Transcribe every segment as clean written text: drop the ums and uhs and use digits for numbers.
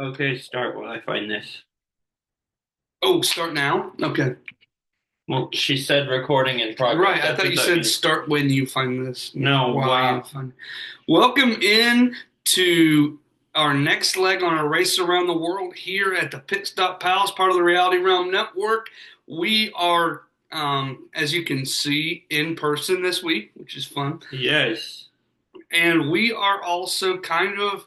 Okay, start while I find this. Oh, start now? Okay. Well, she said recording in progress. Right. I That's thought what you that said means. start when you find this, not No, while you wow. find it. Welcome in to our next leg on our race around the world here at the Pitstop Pals, part of the Reality Realm Network. We are, as you can see, in person this week, which is fun. Yes. And we are also kind of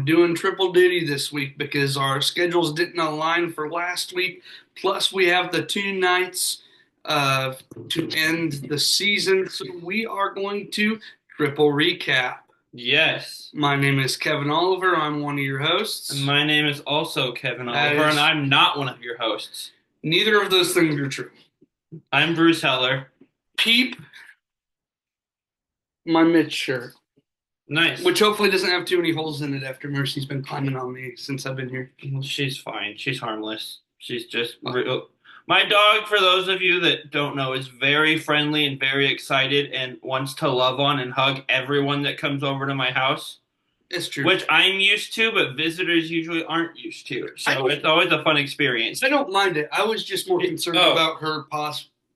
doing triple duty this week because our schedules didn't align for last week. Plus, we have the 2 nights uh, to end the season. So we are going to triple recap. Yes. My name is Kevin Oliver. I'm one of your And hosts. my name is also Kevin That Oliver, and is, I'm not one of your hosts. neither of those things are true. I'm Bruce Heller. Peep my mid shirt, Nice. which hopefully doesn't have too many holes in it after Mercy's been climbing on me since I've been here. She's fine. She's harmless. She's just real. My dog, for those of you that don't know, is very friendly and very excited and wants to love on and hug everyone that comes over to my house. It's true. Which I'm used to, but visitors usually aren't used to. I So don't it's always a fun experience. I don't mind it. I was just more concerned Oh, about her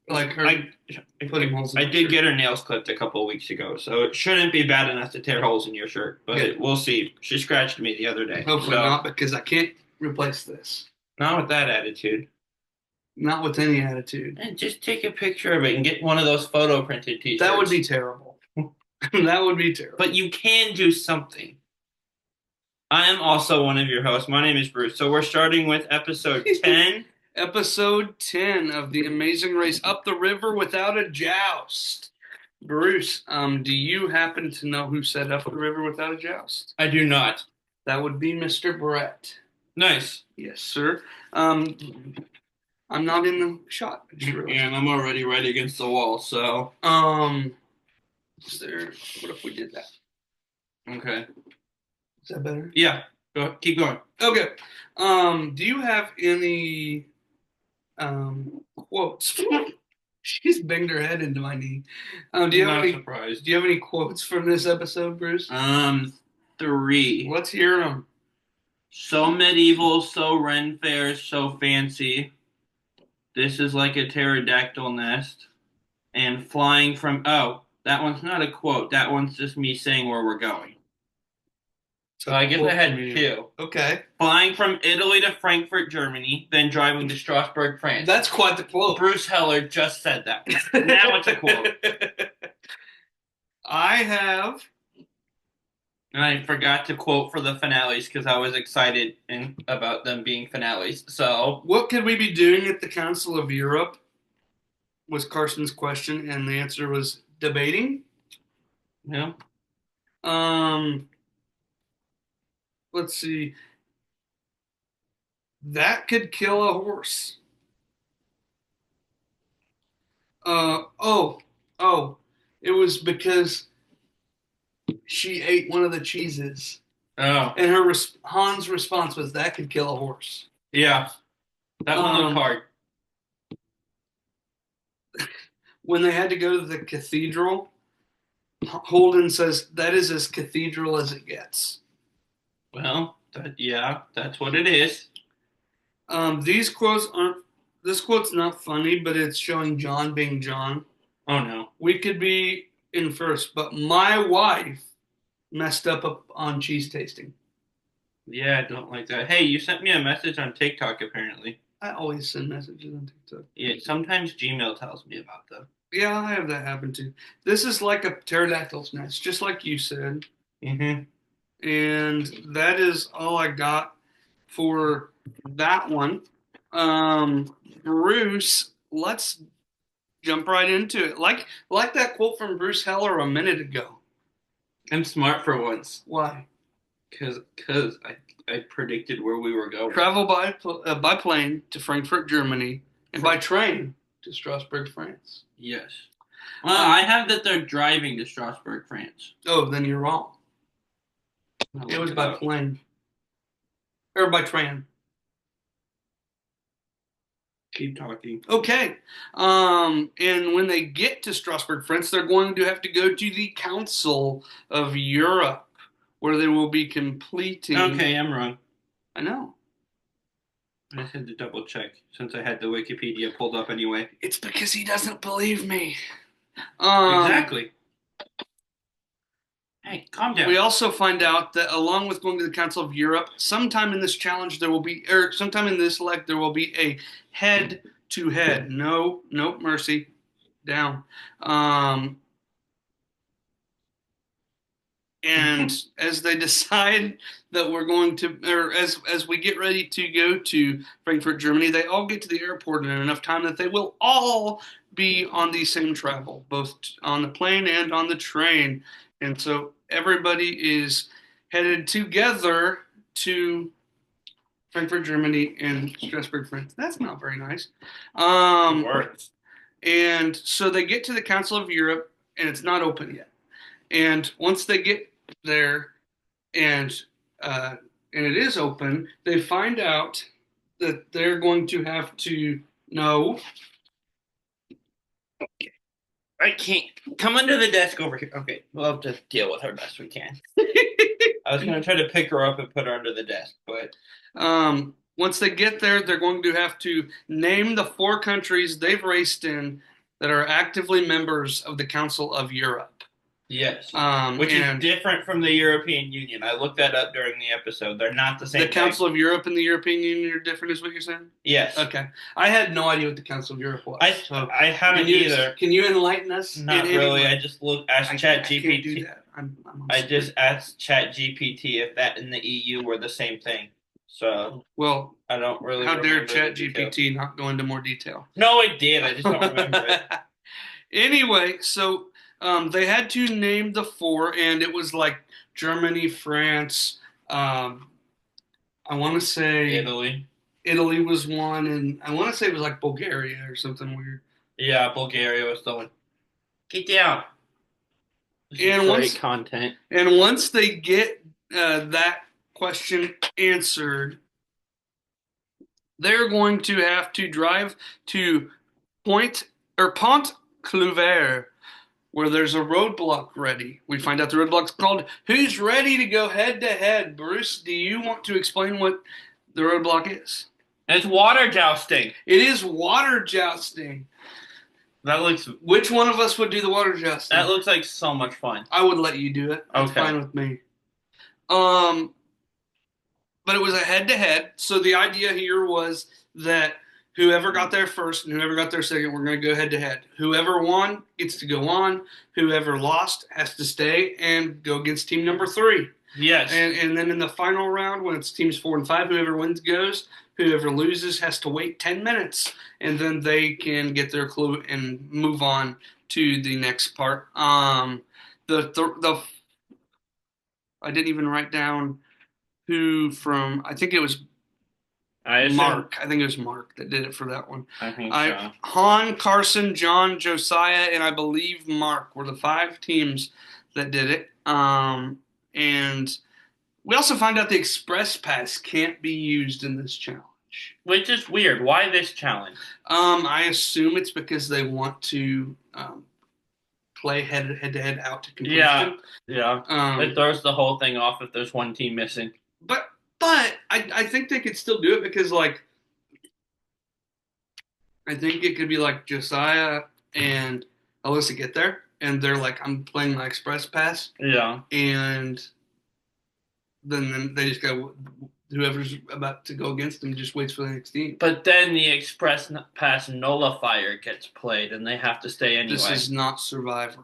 like her I, putting holes in I my did shirt. get her nails clipped a couple of weeks ago, so it shouldn't be bad enough to tear holes in your shirt. Good. But we'll see. She scratched me the other day, Hopefully so not, because I can't replace this. not with that attitude. Not with any attitude. And just take a picture of it and get one of those photo printed That would T-shirts. be terrible. That would be terrible. But you can do something. I am also one of your hosts. My name is Bruce. So we're starting with episode 10. Episode 10 of The Amazing Race Up the River Without a Joust. Bruce, do you happen to know who set up the river without a joust? I do not. That would be Mr. Brett. Nice. Yes, sir. Um, I'm not in the shot. I just realized. And I'm already right against the wall, so. Is there? What if we did that? Okay. Is that better? Yeah. Keep going. Okay. Do you have any quotes? She's banged her head into my knee. Do you I'm have not any? surprised. Do you have any quotes from this episode, Bruce? 3. Let's hear them. So medieval, so Ren Fair, so fancy. This is like a pterodactyl nest. And flying from. Oh, that one's not a quote. That one's just me saying where we're going. So I guess I had 2. Okay. Flying from Italy to Frankfurt, Germany, then driving to Strasbourg, France. That's quite the quote. Bruce Heller just said that. Now it's a quote. I have. And I forgot to quote for the finales because I was excited about them being finales. So, What could we be doing at the Council of Europe? Was Carson's question, and the answer was debating. yeah. Um, let's see. That could kill a horse. Oh, oh, it was because she ate one of the cheeses, Oh, and Han's response was that could kill a horse. yeah. That one looked Um, hard. when they had to go to the cathedral, Holden says that is as cathedral as it gets. Well, yeah, that's what it is. These quotes aren't. This quote's not funny, but it's showing John being John. Oh no. We could be in first, but my wife messed up on cheese tasting. Yeah, I don't like that. Hey, you sent me a message on TikTok apparently. I always send messages on TikTok. Yeah, sometimes Gmail tells me about them. Yeah, I have that happen too. This is like a pterodactyl's nest, just like you said. Mm-hmm. And that is all I got for that one. Bruce, let's jump right into it. Like that quote from Bruce Heller a minute ago. I'm smart for once. Why? Because I predicted where we were going. Travel by plane to Frankfurt, Germany, and by train to Strasbourg, France. Yes. Well, I have that they're driving to Strasbourg, France. Oh, then you're wrong. It was by plane or by train. Keep talking. Okay. And when they get to Strasbourg, France, they're going to have to go to the Council of Europe, where they will be completing. Okay, I'm wrong. I know. I just had to double check since I had the Wikipedia pulled up anyway. It's because he doesn't believe me. Exactly. Hey, calm down. We also find out that along with going to the Council of Europe, sometime in this challenge there will be, or sometime in this leg there will be a head-to-head. No, nope, mercy, down. And as they decide that we're going to, or as we get ready to go to Frankfurt, Germany, they all get to the airport in enough time that they will all be on the same travel, both on the plane and on the train. And so everybody is headed together to Frankfurt, Germany, and Strasbourg, France. That's not very nice. Words. And so they get to the Council of Europe, and it's not open yet. And once they get there, and it is open, they find out that they're going to have to know. I can't come under the desk over here. Okay, we'll have to deal with her best we can. I was gonna try to pick her up and put her under the desk, but once they get there, they're going to have to name the 4 countries they've raced in that are actively members of the Council of Europe. yes, which is different from the European Union. I looked that up during the episode. They're not the same. The Council of Europe and the European Union are different, is what you're saying? Yes. Okay. I had no idea what the Council of Europe was. I haven't either. Can you enlighten us? Not really. I just asked ChatGPT. I can't do that. I just asked ChatGPT if that in the EU were the same thing. So, well, I don't really. How dare ChatGPT not go into more detail? No, it did. I just don't remember it. Anyway, so they had to name the 4, and it was like Germany, France. I want to say Italy. Italy was one, and I want to say it was like Bulgaria or something weird. Yeah, Bulgaria was the one. Get down. And great content. And once they get that question answered, they're going to have to drive to Pont-Clouver, where there's a roadblock ready. We find out the roadblock's called Who's Ready to Go Head to Head? Bruce, do you want to explain what the roadblock is? It's water jousting. It is water jousting. That looks. Which one of us would do the water jousting? That looks like so much fun. I would let you do it. That's fine with me. But it was a head-to-head. So the idea here was that whoever got there first and whoever got there second, we're going to go head-to-head. Whoever won gets to go on. Whoever lost has to stay and go against team number 3. Yes. And then in the final round, when it's teams 4 and 5, whoever wins goes. Whoever loses has to wait 10 minutes, and then they can get their clue and move on to the next part. I didn't even write down who from. I think it was Mark. I think it was Mark that did it for that one. I think so. Han, Carson, John, Josiah, and I believe Mark were the 5 teams that did it. And we also find out the Express Pass can't be used in this challenge. Which is weird. Why this challenge? I assume it's because they want to play head-to-head out to completion. Yeah. It throws the whole thing off if there's one team missing. But I think they could still do it because, like, I think it could be like Josiah and Alyssa get there, and they're like, I'm playing my Express Pass. Yeah. And then they just go, whoever's about to go against them just waits for the next team. But then the Express Pass nullifier gets played, and they have to stay anyway. This is not Survivor.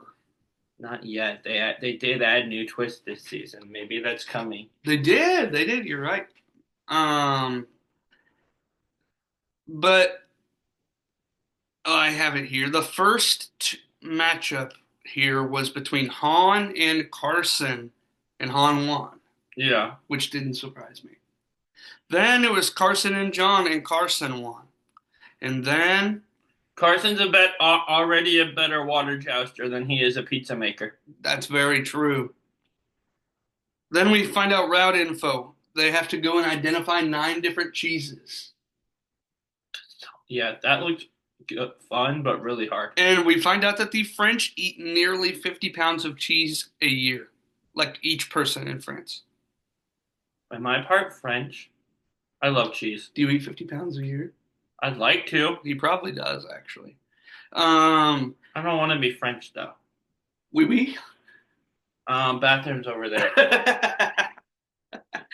Not yet. They did add new twists this season. Maybe that's coming. They did. You're right. But I have it here. The first matchup here was between Han and Carson, and Han won. Yeah. Which didn't surprise me. Then it was Carson and John, and Carson won. And then Carson's already a better water jouster than he is a pizza maker. That's very true. Then we find out route info. They have to go and identify 9 different cheeses. Yeah, that looked good, fun, but really hard. And we find out that the French eat nearly 50 pounds of cheese a year. Like each person in France. Am I part French? I love cheese. Do you eat 50 pounds a year? I'd like to. He probably does, actually. Um, I don't want to be French though. oui, Bathroom's over there.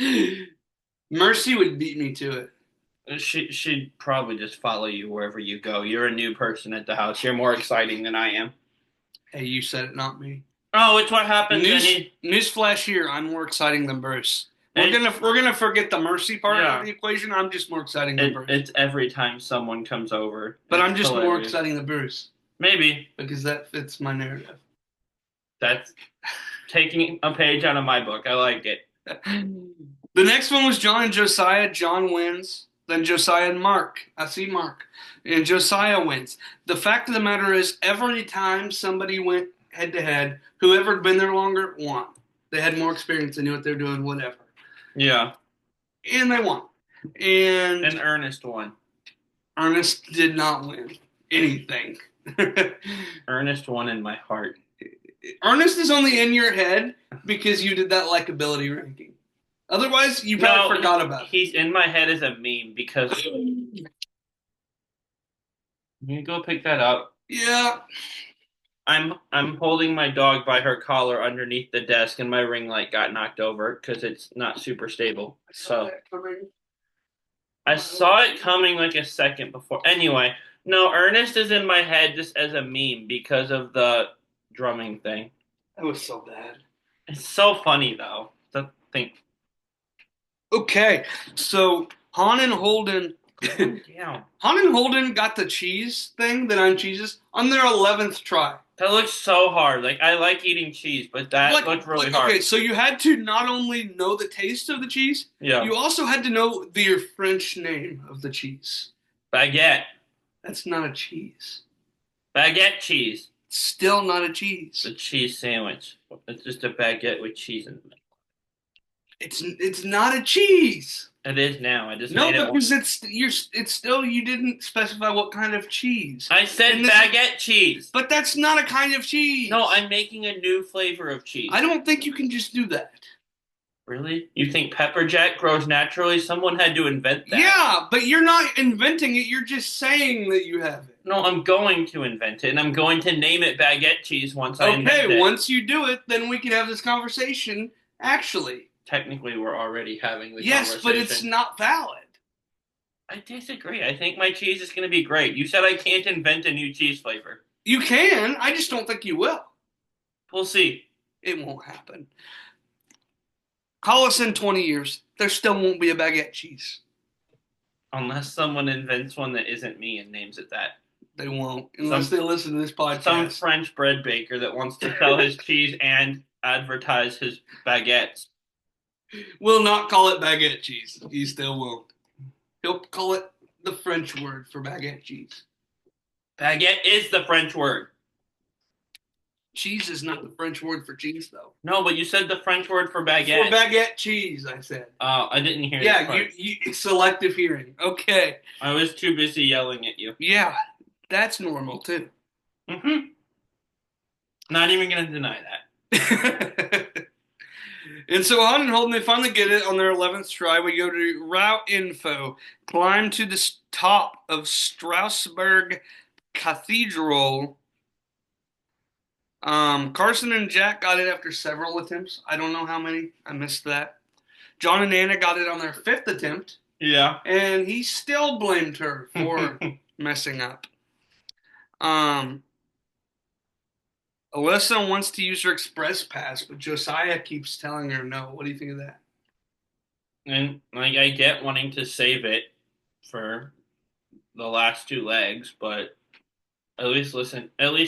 oui. Mercy would beat me to it. She'd probably just follow you wherever you go. You're a new person at the house. You're more exciting than I am. Hey, you said it, not me. Oh, it's what happens when he. Newsflash here, I'm more exciting than Bruce. It, We're gonna forget the Mercy part yeah. of the equation. I'm just more exciting than Bruce. It's every time someone comes over. But It's I'm just hilarious. more exciting than Bruce. Maybe. Because that fits my narrative. That's taking a page out of my book. I like it. The next one was John and Josiah. John wins. Then Josiah and Mark. I see Mark. And Josiah wins. The fact of the matter is, every time somebody went head to head, whoever had been there longer won. They had more experience. They knew what they were doing, whatever. Yeah. And they won. And Ernest won. Ernest did not win anything. Ernest won in my heart. Ernest is only in your head because you did that likability ranking. Otherwise, you probably forgot about it. He's in my head as a meme because. Can you go pick that up? Yeah. I'm holding my dog by her collar underneath the desk, and my ring light got knocked over because it's not super stable. So I saw it coming like a second before. Anyway, no, Ernest is in my head just as a meme because of the drumming thing. That was so bad. It's so funny though. To think. Okay, so Han and Holden. Yeah. Han and Holden got the cheese thing, the 9 cheeses, on their 11th try. That looks so hard. Like I like eating cheese, but that looked really hard. Okay, so you had to not only know the taste of the cheese, yeah, you also had to know the French name of the cheese. Baguette. That's not a cheese. Baguette cheese. Still not a cheese. It's a cheese sandwich. It's just a baguette with cheese in it. It's not a cheese. It is now. I just no, made it. Because it's still you didn't specify what kind of cheese. I said baguette cheese. But that's not a kind of cheese. No, I'm making a new flavor of cheese. I don't think you can just do that. Really? You think pepper jack grows naturally? Someone had to invent that. Yeah, but you're not inventing it. You're just saying that you have it. No, I'm going to invent it, and I'm going to name it baguette cheese once I invent it. Okay, once you do it, then we can have this conversation, actually. Technically, we're already having the conversation. Yes, but it's not valid. I disagree. I think my cheese is going to be great. You said I can't invent a new cheese flavor. You can. I just don't think you will. We'll see. It won't happen. Call us in 20 years. There still won't be a baguette cheese. Unless someone invents one that isn't me and names it that. They won't. Unless they listen to this podcast. Some French bread baker that wants to sell his cheese and advertise his baguettes. Will not call it baguette cheese. He still won't. He'll call it the French word for baguette cheese. Baguette is the French word. Cheese is not the French word for cheese, though. No, but you said the French word for baguette. For baguette cheese, I said. Oh, I didn't hear that. Yeah, you selective hearing. Okay. I was too busy yelling at you. Yeah, that's normal, too. Mm-hmm. Not even going to deny that. And so Han and Holden, they finally get it on their 11th try. We go to route info, climb to the top of Strasbourg Cathedral. Carson and Jack got it after several attempts. I don't know how many. I missed that. John and Anna got it on their 5th attempt. Yeah. And he still blamed her for messing up. Alyssa wants to use her express pass, but Josiah keeps telling her no. What do you think of that? And I get wanting to save it for the last 2 legs, but at least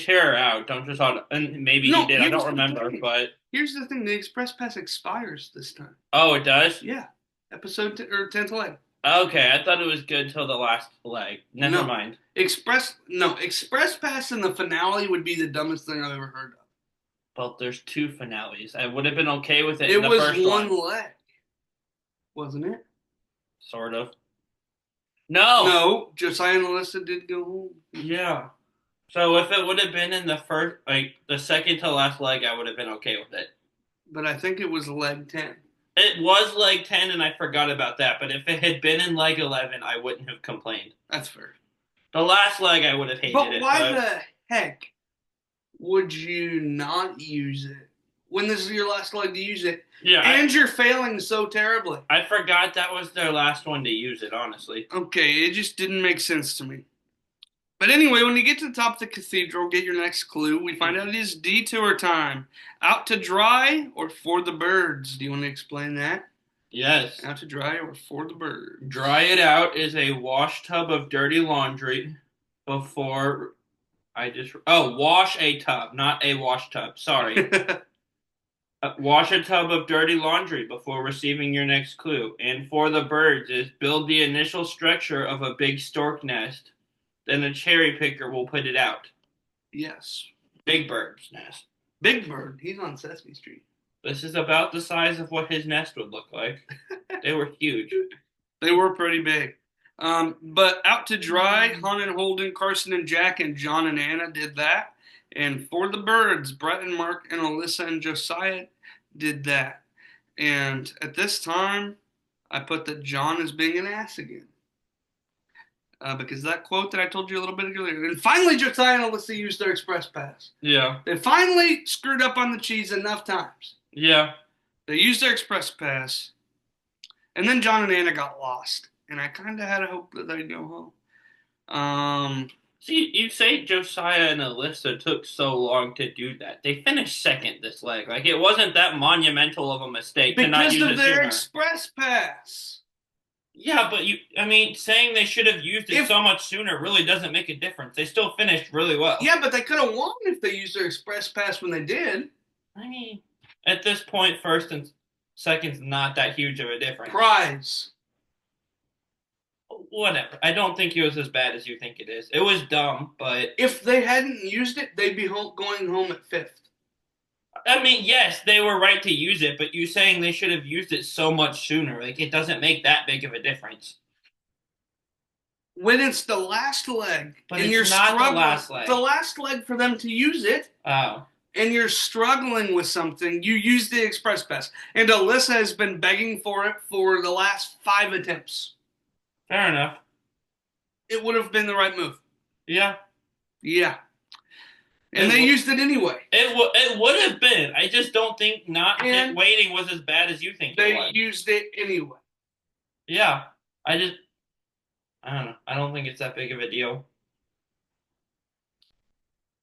hear her out. Don't just and maybe he did. I don't remember, but here's the thing: the express pass expires this time. Oh, it does? Yeah, episode or 10th leg. Okay, I thought it was good till the last leg. Never mind. Express pass in the finale would be the dumbest thing I've ever heard of. But there's 2 finales. I would have been okay with it. It in the was first one leg, wasn't it? Sort of. No, Josiah and Alyssa did go home. Yeah. So if it would have been in the first, the second to last leg, I would have been okay with it. But I think it was leg 10. It was leg 10 and I forgot about that, but if it had been in leg 11, I wouldn't have complained. That's fair. The last leg, I would have hated But it, why but the heck would you not use it when this is your last leg to use it yeah, and you're failing so terribly? I forgot that was their last one to use it, honestly. Okay, it just didn't make sense to me. But anyway, when you get to the top of the cathedral, get your next clue. We find out it is detour time. Out to dry or for the birds? Do you want to explain that? Yes. Out to dry or for the birds? Dry it out is a wash tub of dirty laundry before wash a tub, not a wash tub. Sorry. Wash a tub of dirty laundry before receiving your next clue. And for the birds is build the initial structure of a big stork nest. Then a cherry picker will put it out. Yes. Big bird's nest. Big Bird. He's on Sesame Street. This is about the size of what his nest would look like. They were huge. They were pretty big. But out to dry, Han and Holden, Carson and Jack, and John and Anna did that. And for the birds, Brett and Mark and Alyssa and Josiah did that. And at this time, I put that John is being an ass again. Because that quote that I told you a little bit earlier. And finally, Josiah and Alyssa used their express pass. Yeah. They finally screwed up on the cheese enough times. Yeah. They used their express pass. And then John and Anna got lost. And I kind of had a hope that they'd go home. See, you say Josiah and Alyssa took so long to do that. They finished second this leg. Like, it wasn't that monumental of a mistake to not Because use of it their sooner. express pass. Yeah, but saying they should have used it so much sooner really doesn't make a difference. They still finished really well. Yeah, but they could have won if they used their express pass when they did. I mean, at this point, first and second's not that huge of a difference. Prize. Whatever. I don't think it was as bad as you think it is. It was dumb, but If they hadn't used it, they'd be going home at fifth. I mean, yes, they were right to use it, but you saying they should have used it so much sooner, like it doesn't make that big of a difference. When it's the last leg, But and it's you're not the struggling, last leg. the last leg for them to use it, Oh. and you're struggling with something, you use the express pass. And Alyssa has been begging for it for the last 5 attempts. Fair enough. It would have been the right move. Yeah. Yeah. And they used it anyway. It would have been. I just don't think waiting was as bad as you think it was. They used it anyway. Yeah. I don't know. I don't think it's that big of a deal.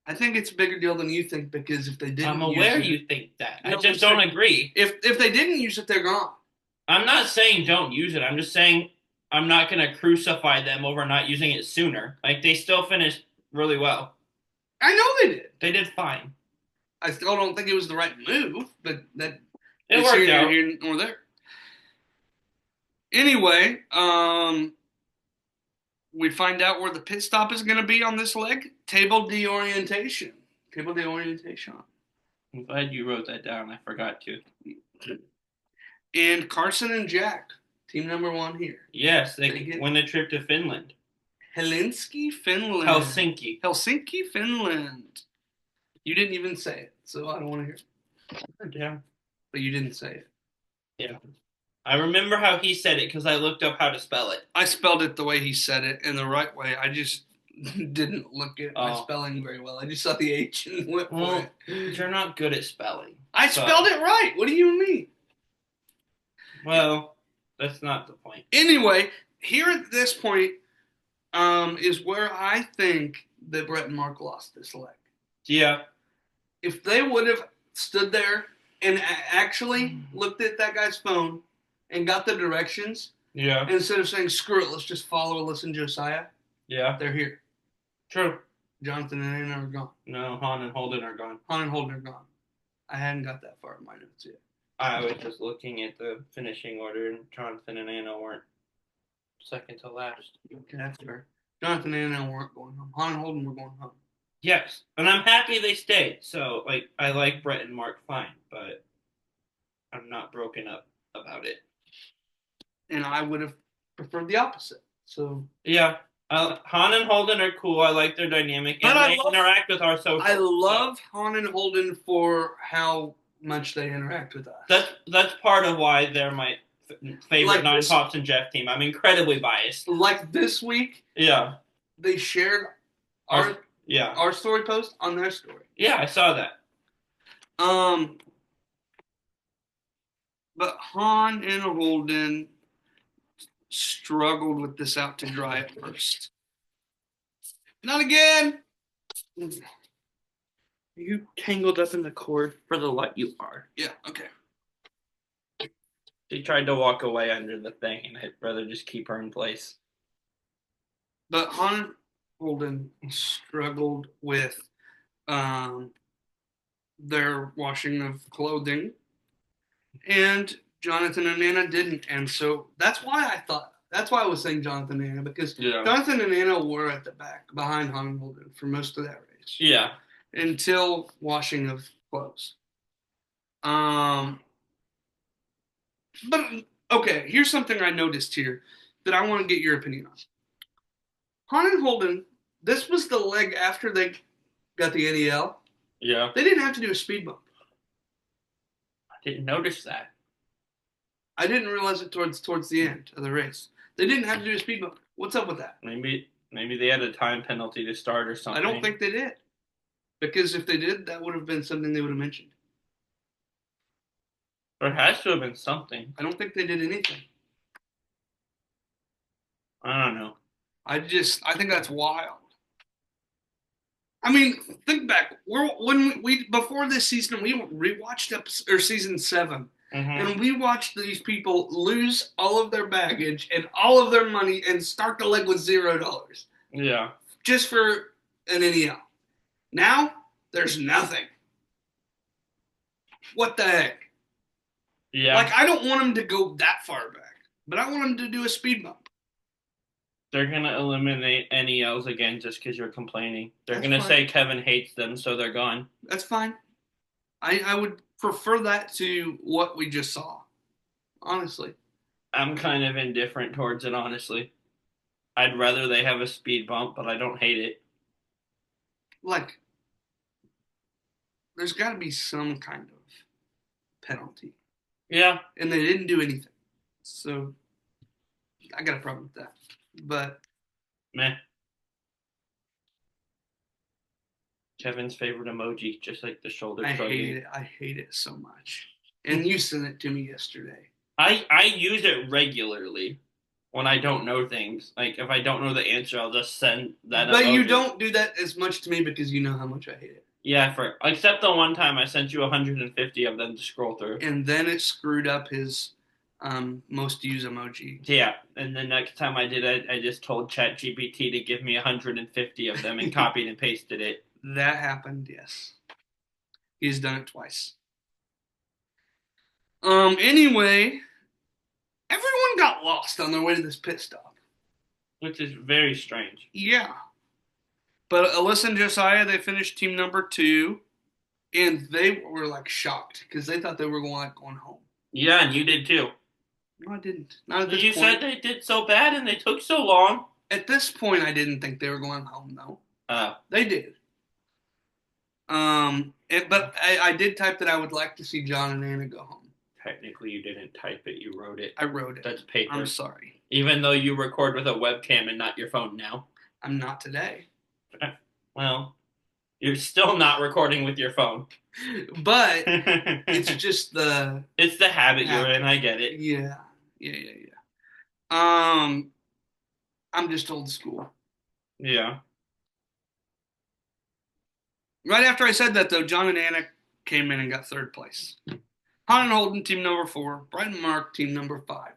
I think it's a bigger deal than you think because if they didn't I'm aware use it, you think that. I No, just I'm don't saying- agree. if they didn't use it, they're gone. I'm not saying don't use it. I'm just saying I'm not going to crucify them over not using it sooner. Like, they still finished really well. I know they did. They did fine. I still don't think it was the right move, but that It is worked out. here nor there. Anyway, we find out where the pit stop is going to be on this leg. Table deorientation. Table deorientation. I'm glad you wrote that down. I forgot to. And Carson and Jack, team number 1 here. Yes, they win the trip to Finland. Helsinki, Finland. Helsinki, Finland. You didn't even say it, so I don't want to hear it. Yeah. But you didn't say it. Yeah. I remember how he said it because I looked up how to spell it. I spelled it the way he said it in the right way. I just didn't look at my spelling very well. I just saw the H and went for it. You're not good at spelling. I spelled it right. What do you mean? Well, that's not the point. Anyway, here at this point is where I think that Brett and Mark lost this leg. Yeah. If they would have stood there and actually looked at that guy's phone and got the directions, instead of saying, screw it, let's just follow Alyssa and Josiah, they're here. True. Jonathan and Anna are gone. No, Han and Holden are gone. Han and Holden are gone. I hadn't got that far in my notes yet. I was just looking at the finishing order, and Jonathan and Anna weren't second to last. Okay, that's fair. Jonathan and Anna weren't going home. Han and Holden were going home. Yes, and I'm happy they stayed. So, I like Brett and Mark fine, but I'm not broken up about it. And I would have preferred the opposite. So yeah, Han and Holden are cool. I like their dynamic, and they interact with our social. I love Han and Holden for how much they interact with us. That's part of why they're my favorite Like Nine this, Pops and Jeff team. I'm incredibly biased. like this week, Yeah. they shared Our, our yeah. our story post on their story. Yeah, I saw that. Um, but Han and Holden struggled with this out to dry at first. Not again. You tangled up in the cord for the light you are. Yeah. Okay. She tried to walk away under the thing, and I'd rather just keep her in place. But Han and Holden struggled with um, their washing of clothing, and Jonathan and Anna didn't. And so that's why I was saying Jonathan and Anna, because Yeah. Jonathan and Anna were at the back behind Han and Holden for most of that race. Yeah. Until washing of clothes. But okay, here's something I noticed here that I want to get your opinion on. Han and Holden, this was the leg after they got the NEL. Yeah. They didn't have to do a speed bump. I didn't notice that. I didn't realize it towards the end of the race. They didn't have to do a speed bump. What's up with that? Maybe they had a time penalty to start or something. I don't think they did. Because if they did, that would have been something they would have mentioned. There has to have been something. I don't think they did anything. I don't know. I think that's wild. I mean, think back. When we before this season, we rewatched season 7, and we watched these people lose all of their baggage and all of their money and start the leg with $0. Yeah. Just for an NEL. Now there's nothing. What the heck? Yeah. Like, I don't want them to go that far back, but I want them to do a speed bump. They're going to eliminate NELs again just because you're complaining. They're going to fine. say Kevin hates them, so they're gone. That's fine. I would prefer that to what we just saw, honestly. I'm kind of indifferent towards it, honestly. I'd rather they have a speed bump, but I don't hate it. Like, there's got to be some kind of penalty. Yeah. And they didn't do anything. So, I got a problem with that. But, meh. Kevin's favorite emoji, just like the shoulder shrugging. I hate it so much. And you sent it to me yesterday. I use it regularly when I don't know things. Like, if I don't know the answer, I'll just send that. But emoji. you don't do that as much to me because you know how much I hate it. Yeah, except the one time I sent you 150 of them to scroll through. And then it screwed up his most used emoji. Yeah, and the next time I did it, I just told ChatGPT to give me 150 of them and copied and pasted it. That happened, yes. He's done it twice. Anyway, everyone got lost on their way to this pit stop. Which is very strange. Yeah. But Alyssa and Josiah, they finished team number 2, and they were like shocked because they thought they were going home. Yeah, and you did too. No, I didn't. Not at this You point. said they did so bad and they took so long. At this point, I didn't think they were going home though. They did. But I did type that I would like to see John and Anna go home. Technically, you didn't type it. You wrote it. I wrote it. That's paper. I'm sorry. Even though you record with a webcam and not your phone now. I'm not today. Well, you're still not recording with your phone. But it's just it's the habit you're in. I get it. Yeah. I'm just old school. Yeah. Right after I said that, though, John and Anna came in and got 3rd place. Han and Holden, team number 4. Brett and Mark, team number 5.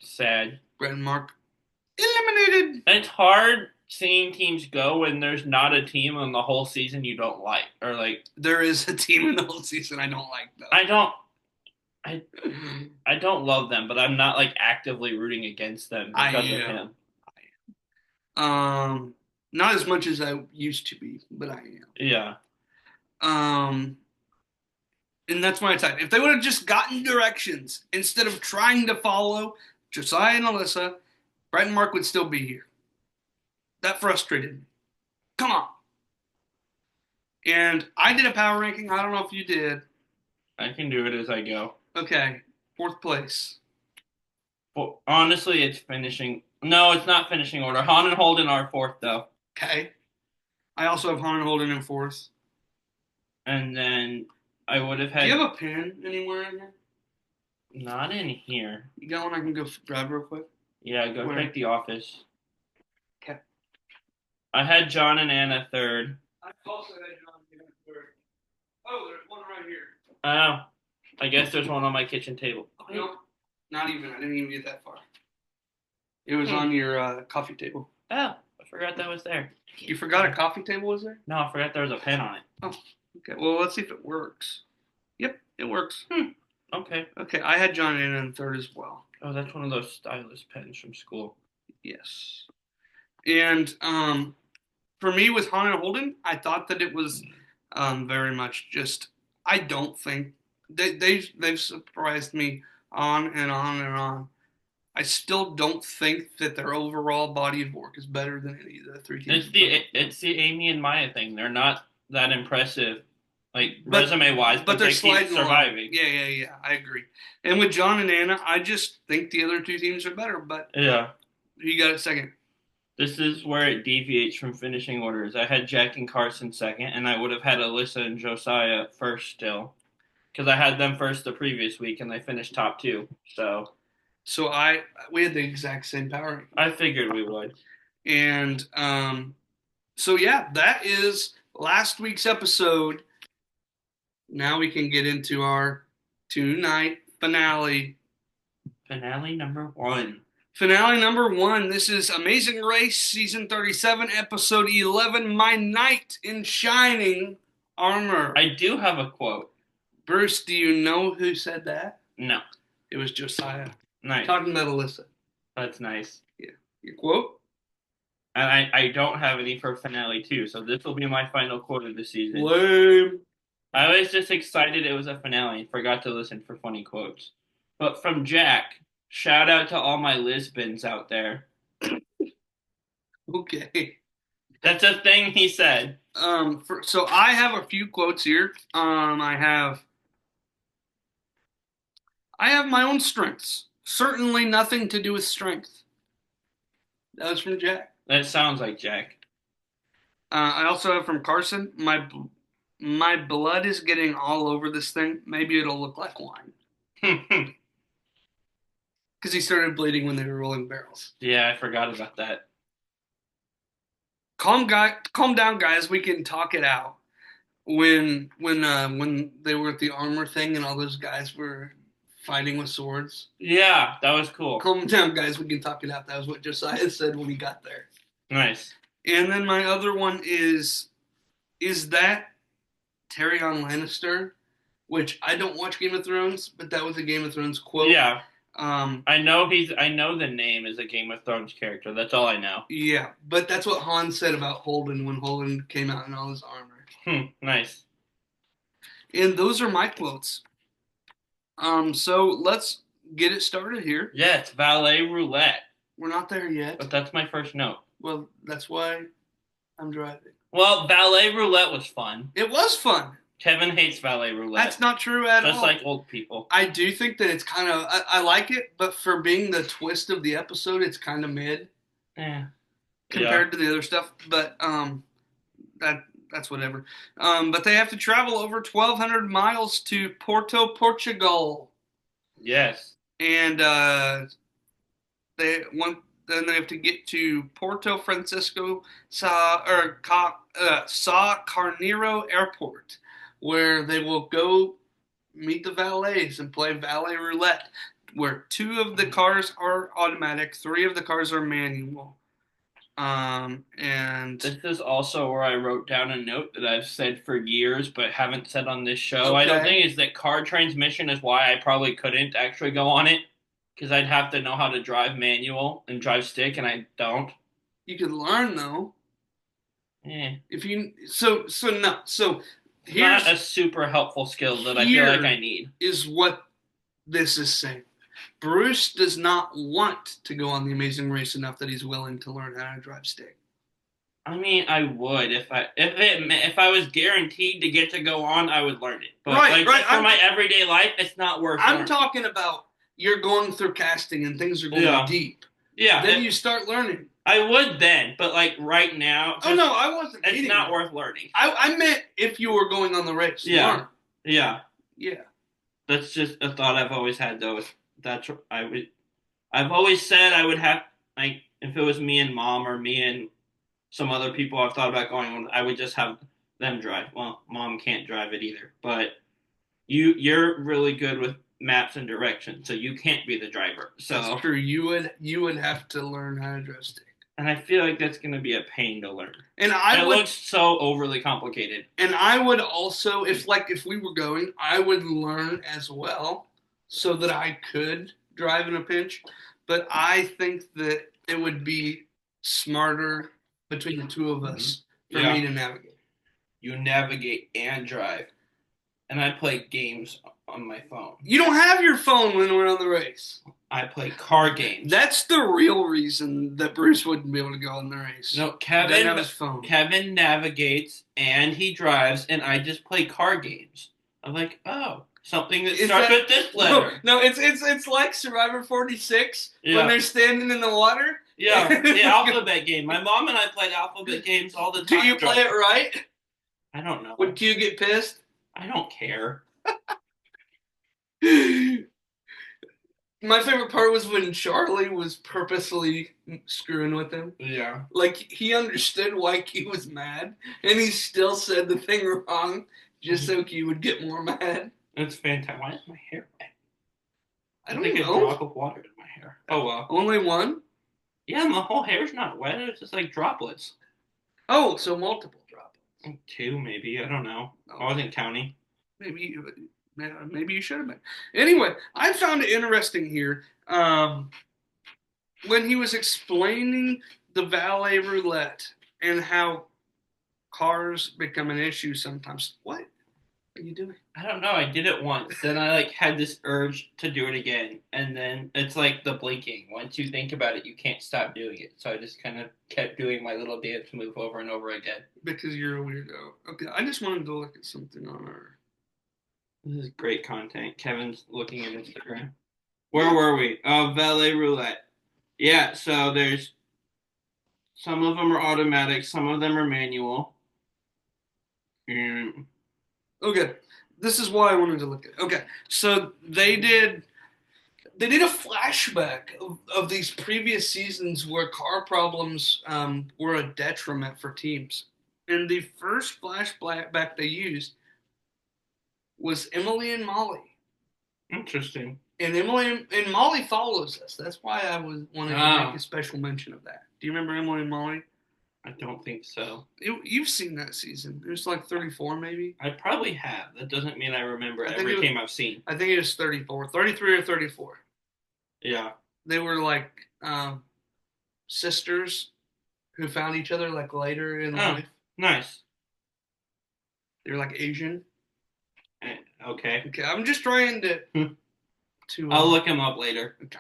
Sad. Brett and Mark eliminated. It's hard seeing teams go when there's not a team in the whole season you don't like. Or like, there is a team in the whole season I don't like, though. I don't love them, but I'm not like actively rooting against them because of him. Not as much as I used to be, but I am. Yeah. And that's my type. If they would have just gotten directions instead of trying to follow Josiah and Alyssa, Brett and Mark would still be here. That frustrated me. Come on. And I did a power ranking. I don't know if you did. I can do it as I go. Okay, fourth place. Well, honestly, it's finishing. No, it's not finishing order. Han and Holden are fourth though, Okay. I also have Han and Holden in fourth. and then I would have Do you had have a pen anywhere in here? not in here. You got one I can go grab real quick? Yeah, go Where? check the office. Okay. I had John and Anna third. I also had John in third. Oh, there's one right here. Oh, I guess there's one on my kitchen table. Nope, not even. I didn't even get that far. It was Hmm. on your coffee table. Oh, I forgot that was there. You forgot a coffee table was there? No, I forgot there was a pen on it. Oh, okay. Well, let's see if it works. Yep, it works. Okay. Okay, I had John in third as well. Oh, that's one of those stylus pens from school. Yes. And for me with Han and Holden, I thought that it was very much just. I don't think they've surprised me on and on and on. I still don't think that their overall body of work is better than any of the three teams. It's the Amy and Maya thing. They're not that impressive, like But- resume wise, but they're they keep sliding along. surviving. Yeah. I agree. And with John and Anna, I just think the other two teams are better. But Yeah. you got it second. This is where it deviates from finishing orders. I had Jack and Carson second, and I would have had Alyssa and Josiah first still, because I had them first the previous week, and they finished top two. So So we had the exact same power ranking. I figured we would. And so yeah, that is last week's episode. Now we can get into our two-night finale. Finale number one. Finale number one. This is Amazing Race, season 37, episode 11. My knight in shining armor. I do have a quote. Bruce, do you know who said that? No. It was Josiah. Nice. Talking about Alyssa. That's nice. Your quote? And I don't have any for finale two, so this will be my final quote of the season. Lame. I was just excited it was a finale and forgot to listen for funny quotes. But from Jack, shout out to all my Lisbons out there. Okay. That's a thing he said. So I have a few quotes here. I have my own strengths. Certainly nothing to do with strength. That was from Jack. That sounds like Jack. I also have from Carson. My blood is getting all over this thing. Maybe it'll look like wine. Because he started bleeding when they were rolling barrels. Yeah, I forgot about that. Calm down, guys. We can talk it out. When they were at the armor thing and all those guys were fighting with swords. Yeah, that was cool. Calm down, guys. We can talk it out. That was what Josiah said when he got there. Nice. And then my other one is that Tyrion Lannister, which I don't watch Game of Thrones, but that was a Game of Thrones quote. Yeah. I know the name is a Game of Thrones character. That's all I know. Yeah, but that's what Han said about Holden when Holden came out in all his armor. Nice. And those are my quotes. So let's get it started here. Yeah, it's valet roulette. We're not there yet. But that's my first note. Well, that's why I'm driving. Well, valet roulette was fun. It was fun. Kevin hates valet roulette. That's not true at all. Just like old people. I do think that it's kind of, I like it, but for being the twist of the episode, it's kind of mid. Yeah. Compared to the other stuff. But that's whatever. But they have to travel over 1,200 miles to Porto, Portugal. Yes. And then they have to get to Porto Francisco Sa Carneiro Airport, where they will go meet the valets and play valet roulette, where 2 of the cars are automatic, 3 of the cars are manual. And this is also where I wrote down a note that I've said for years but haven't said on this show. Okay. I don't think is that car transmission is why I probably couldn't actually go on it, because I'd have to know how to drive manual and drive stick, and I don't. You can learn though. Yeah. If you so It's here's not a super helpful skill that I feel like I need. is what this is saying. Bruce does not want to go on the Amazing Race enough that he's willing to learn how to drive stick. I mean, I would if I was guaranteed to get to go on, I would learn it. But Right, like right. just for my everyday life, it's not worth I'm learning. talking about you're going through casting and things are going Yeah, deep. yeah. Then you start learning. I would then, but like right now, Oh just no, I wasn't it's meaning not that. worth learning. I meant if you were going on the race, Yeah, learn. yeah. Yeah. That's just a thought I've always had though. That's I would. I've always said I would have like if it was me and mom or me and some other people I've thought about going on, I would just have them drive. Well, mom can't drive it either, but you're really good with maps and directions, so you can't be the driver. That's So, true. You would have to learn how to drive stick. and I feel like that's going to be a pain to learn. And It looks so overly complicated. I would also if we were going, I would learn as well so that I could drive in a pinch. But I think that it would be smarter between the two of us for Yeah, me to navigate. you navigate and drive, and I play games on my phone. You don't have your phone when we're on the race. I play car games. That's the real reason that Bruce wouldn't be able to go on the race. No, He doesn't Kevin. have his phone. Kevin navigates and he drives, and I just play car games. I'm like, oh, something that Is starts that- with this letter. No, it's like Survivor 46 Yeah. when they're standing in the water. Yeah, the alphabet game. My mom and I played alphabet games all the Do time. you play it right? I don't know. Would Q get pissed? I don't care. My favorite part was when Charlie was purposely screwing with him. Yeah. Like, he understood why Q was mad, and he still said the thing wrong just so Q would get more mad. It's fantastic. Why is my hair wet? I don't think a know. drop of water in my hair. Oh well. Only one? Yeah, my whole hair's not wet. It's just like droplets. Oh, so multiple droplets. Two, maybe. I don't know. Oh. I wasn't counting. Maybe you should have been. Anyway, I found it interesting here when he was explaining the valet roulette and how cars become an issue sometimes. What are you doing? I don't know. I did it once. Then I like had this urge to do it again, and then it's like the blinking. Once you think about it, you can't stop doing it. So I just kind of kept doing my little dance move over and over again. Because you're a weirdo. Okay, I just wanted to look at something on our. This is great content. Kevin's looking at Instagram. Where were we? Oh, valet roulette. Yeah, so there's some of them are automatic, some of them are manual. And Okay, this is why I wanted to look at. Okay, so they did a flashback of these previous seasons where car problems were a detriment for teams, and the first flashback they used was Emily and Molly. interesting. And Emily and Molly follows us. That's why I wanted to make a special mention of that. Do you remember Emily and Molly? I don't think so. You've seen that season. It was like 34 maybe. I probably have. That doesn't mean I remember I think every it was- game I've seen. I think it was 34, 33 or 34. Yeah. They were like sisters who found each other like later in life. Nice. They were like Asian. Okay. Okay, I'm just trying to. I'll look him up later. Okay.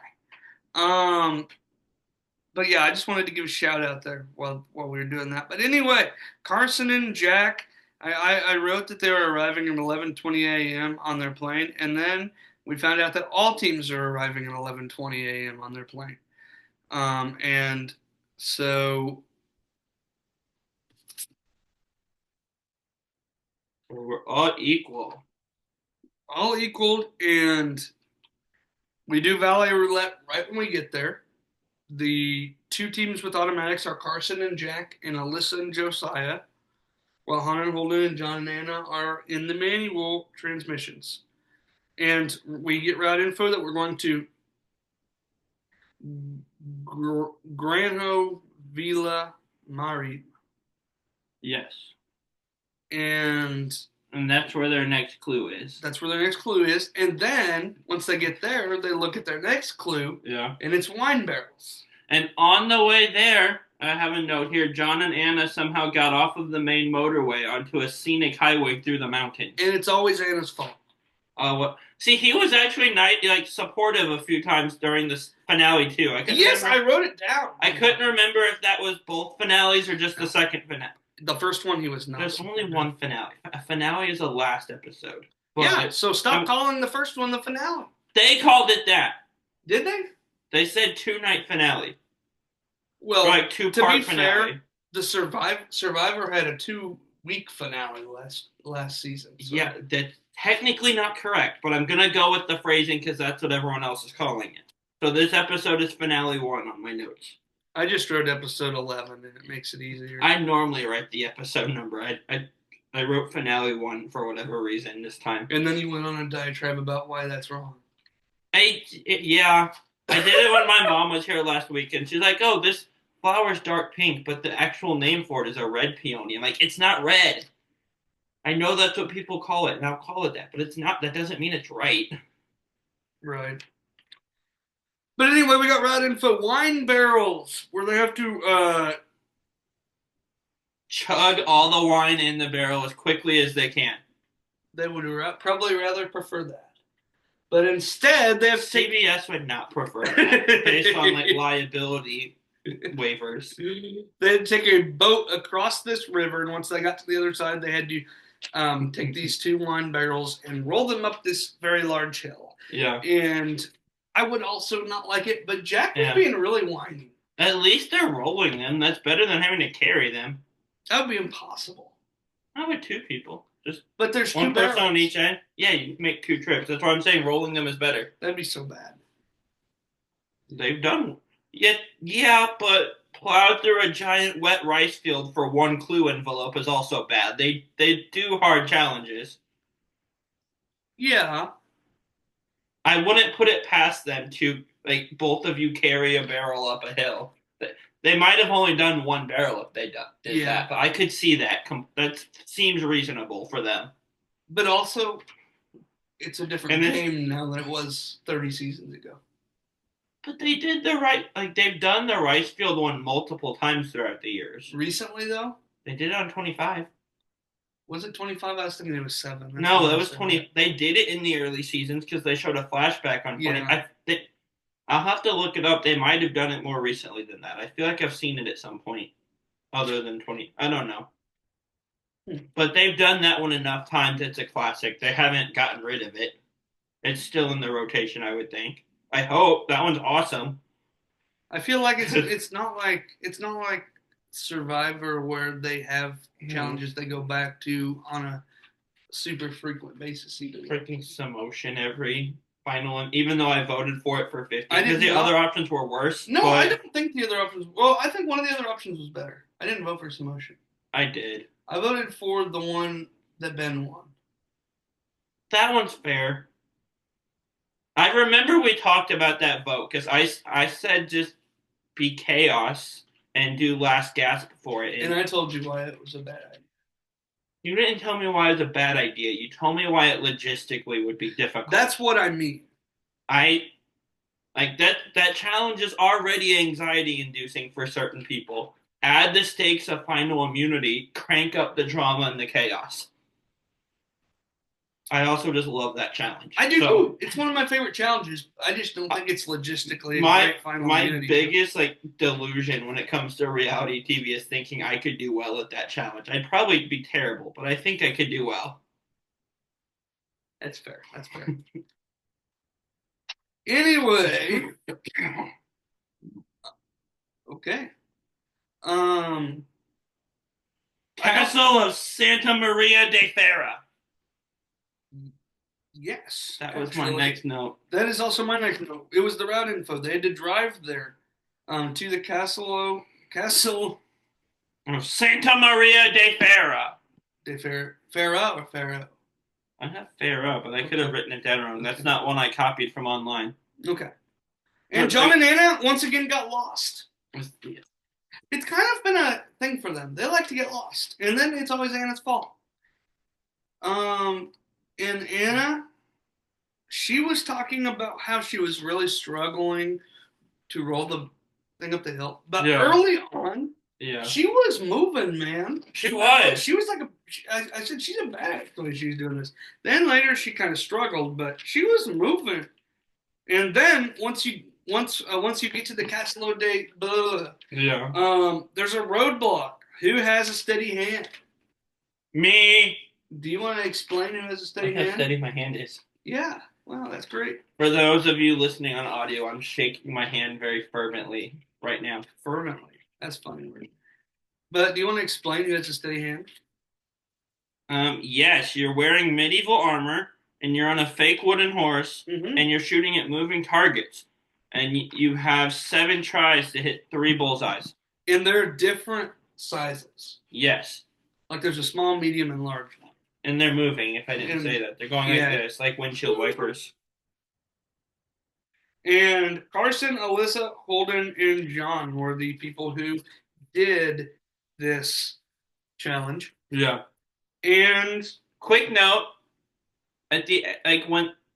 But yeah, I just wanted to give a shout out there while we were doing that. But anyway, Carson and Jack, I wrote that they were arriving at 11:20 a.m. on their plane, and then we found out that all teams are arriving at 11:20 a.m. on their plane. And so We're all equal. all equaled, and we do valet roulette right when we get there. The two teams with automatics are Carson and Jack, and Alyssa and Josiah, while Hunter and Holden and John and Anna are in the manual transmissions. And we get route info that we're going to Granjo Villa Mari. Yes. And that's where their next clue is. that's where their next clue is. And then, once they get there, they look at their next clue, Yeah. and it's wine barrels. And on the way there, I have a note here. John and Anna somehow got off of the main motorway onto a scenic highway through the mountains. And it's always Anna's fault. What? See, he was actually like supportive a few times during this finale too. Yes, I wrote it down. I couldn't remember if that was both finales or just the second finale. The first one he was not. There's only one finale. A finale is the last episode. Yeah, so stop calling the first one the finale. They called it that. Did they? They said 2-night finale. Well, like to be finale. Fair, the Survivor had a 2-week finale last season. So. Yeah, that's technically not correct, but I'm gonna go with the phrasing because that's what everyone else is calling it. So this episode is finale 1 on my notes. I just wrote episode 11, and it makes it easier. I normally write the episode number. I wrote finale 1 for whatever reason this time. And then you went on a diatribe about why that's wrong. Yeah. I did it when my mom was here last week, and she's like, "Oh, this flower's dark pink, but the actual name for it is a red peony." I'm like, "It's not red. I know that's what people call it, and I'll call it that, but it's not. That doesn't mean it's right." Right. But anyway, we got route info. Wine barrels, where they have to chug all the wine in the barrel as quickly as they can. They would probably rather prefer that. But instead, they have CBS would not prefer that based on like liability waivers. They had to take a boat across this river, and once they got to the other side, they had to take these 2 wine barrels and roll them up this very large hill. Yeah. And I would also not like it, but Jack was being really whiny. At least they're rolling them. That's better than having to carry them. That would be impossible. Not with 2 people. But there's 1 2 person on each end. Yeah, you make 2 trips. That's why I'm saying rolling them is better. That'd be so bad. They've done. Yeah, but plowed through a giant wet rice field for 1 clue envelope is also bad. They do hard challenges. Yeah. I wouldn't put it past them to like both of you carry a barrel up a hill. They might have only done 1 barrel if they did that, but I could see that. That seems reasonable for them. But also, it's a different game now than it was 30 seasons ago. But they did they've done the rice field one multiple times throughout the years. Recently, though? They did it on 25. Was it 25? I was thinking it was 7. No, that was 20. They did it in the early seasons because they showed a flashback on 20. Yeah. I'll have to look it up. They might have done it more recently than that. I feel like I've seen it at some point other than 20. I don't know. But they've done that one enough times. It's a classic. They haven't gotten rid of it. It's still in the rotation, I would think. I hope. That one's awesome. I feel like it's not like Survivor where they have challenges they go back to on a super frequent basis either. Freaking Samotion every final, even though I voted for it for 50 because the other options were worse. No, I don't think the other options. Well, I think one of the other options was better. I didn't vote for Samotion. I did. I voted for the one that Ben won. That one's fair. I remember we talked about that vote because I said just be chaos and do last gasp for it. And I told you why it was a bad idea. You didn't tell me why it was a bad idea. You told me why it logistically would be difficult. That's what I mean. That challenge is already anxiety inducing for certain people. Add the stakes of final immunity, crank up the drama and the chaos. I also just love that challenge. I do too. It's one of my favorite challenges. I just don't think it's logistically a great final immunity. My biggest delusion when it comes to reality TV is thinking I could do well at that challenge. I'd probably be terrible, but I think I could do well. That's fair. Anyway. Okay. Castle of Santa Maria de Ferra. Yes. That was my next note. That is also my next note. It was the route info. They had to drive there to the castle of Santa Maria de Ferra. Ferra or Ferro? I have Ferra, but I could have written it down wrong. That's not one I copied from online. Okay. And John and Anna once again got lost. It's kind of been a thing for them. They like to get lost. And then it's always Anna's fault. And Anna, she was talking about how she was really struggling to roll the thing up the hill. But early on, Yeah. She was moving, man. She was. She was like I said she's a badass the way she's doing this. Then later she kind of struggled, but she was moving. And then once you get to the Castle Day, Yeah. there's a roadblock. Who has a steady hand? Me. Do you want to explain who has a steady Look how hand? steady my hand is. Yeah. Wow, that's great. For those of you listening on audio, I'm shaking my hand very fervently right now. Fervently. That's funny word. But do you want to explain who has a steady hand? Yes, you're wearing medieval armor and you're on a fake wooden horse Mm-hmm. and you're shooting at moving targets. And you have 7 tries to hit 3 bullseyes. And they're different sizes. Yes. Like there's a small, medium, and large one. And they're moving, if I didn't say that. They're going like this, like windshield wipers. And Carson, Alyssa, Holden, and John were the people who did this challenge. Yeah. And quick note, at the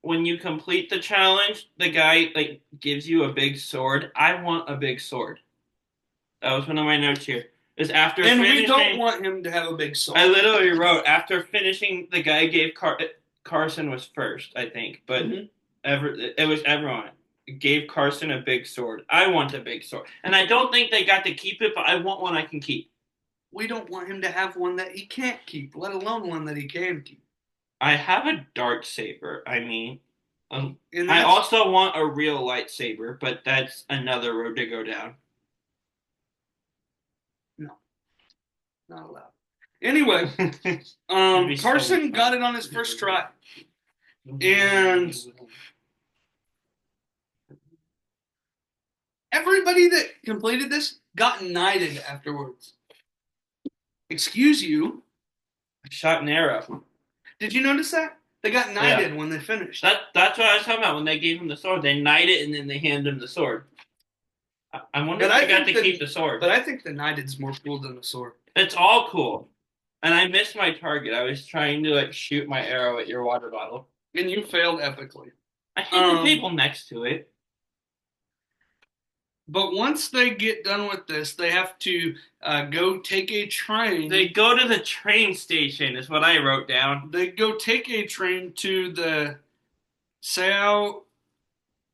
when you complete the challenge, the guy gives you a big sword. I want a big sword. That was one of my notes here. Is after and finishing, we don't want him to have a big sword. I literally wrote after finishing, the guy gave Carson was first, I think, but it was everyone. Gave Carson a big sword. I want a big sword. And I don't think they got to keep it, but I want one I can keep. We don't want him to have one that he can't keep, let alone one that he can keep. I have a dark saber. I mean, I also want a real lightsaber, but that's another road to go down. No. Not allowed. Anyway, Carson got it on his first try. And everybody that completed this got knighted afterwards. Excuse you. Shot an arrow. Did you notice that? They got knighted when they finished. That's what I was talking about. When they gave him the sword, they knight it and then they hand him the sword. I wonder if they got to keep the sword. But I think the knighted's more cool than the sword. It's all cool. And I missed my target. I was trying to shoot my arrow at your water bottle. And you failed epically. I hate the people next to it. But once they get done with this, they have to go take a train. They go to the train station, is what I wrote down. They go take a train to the Sao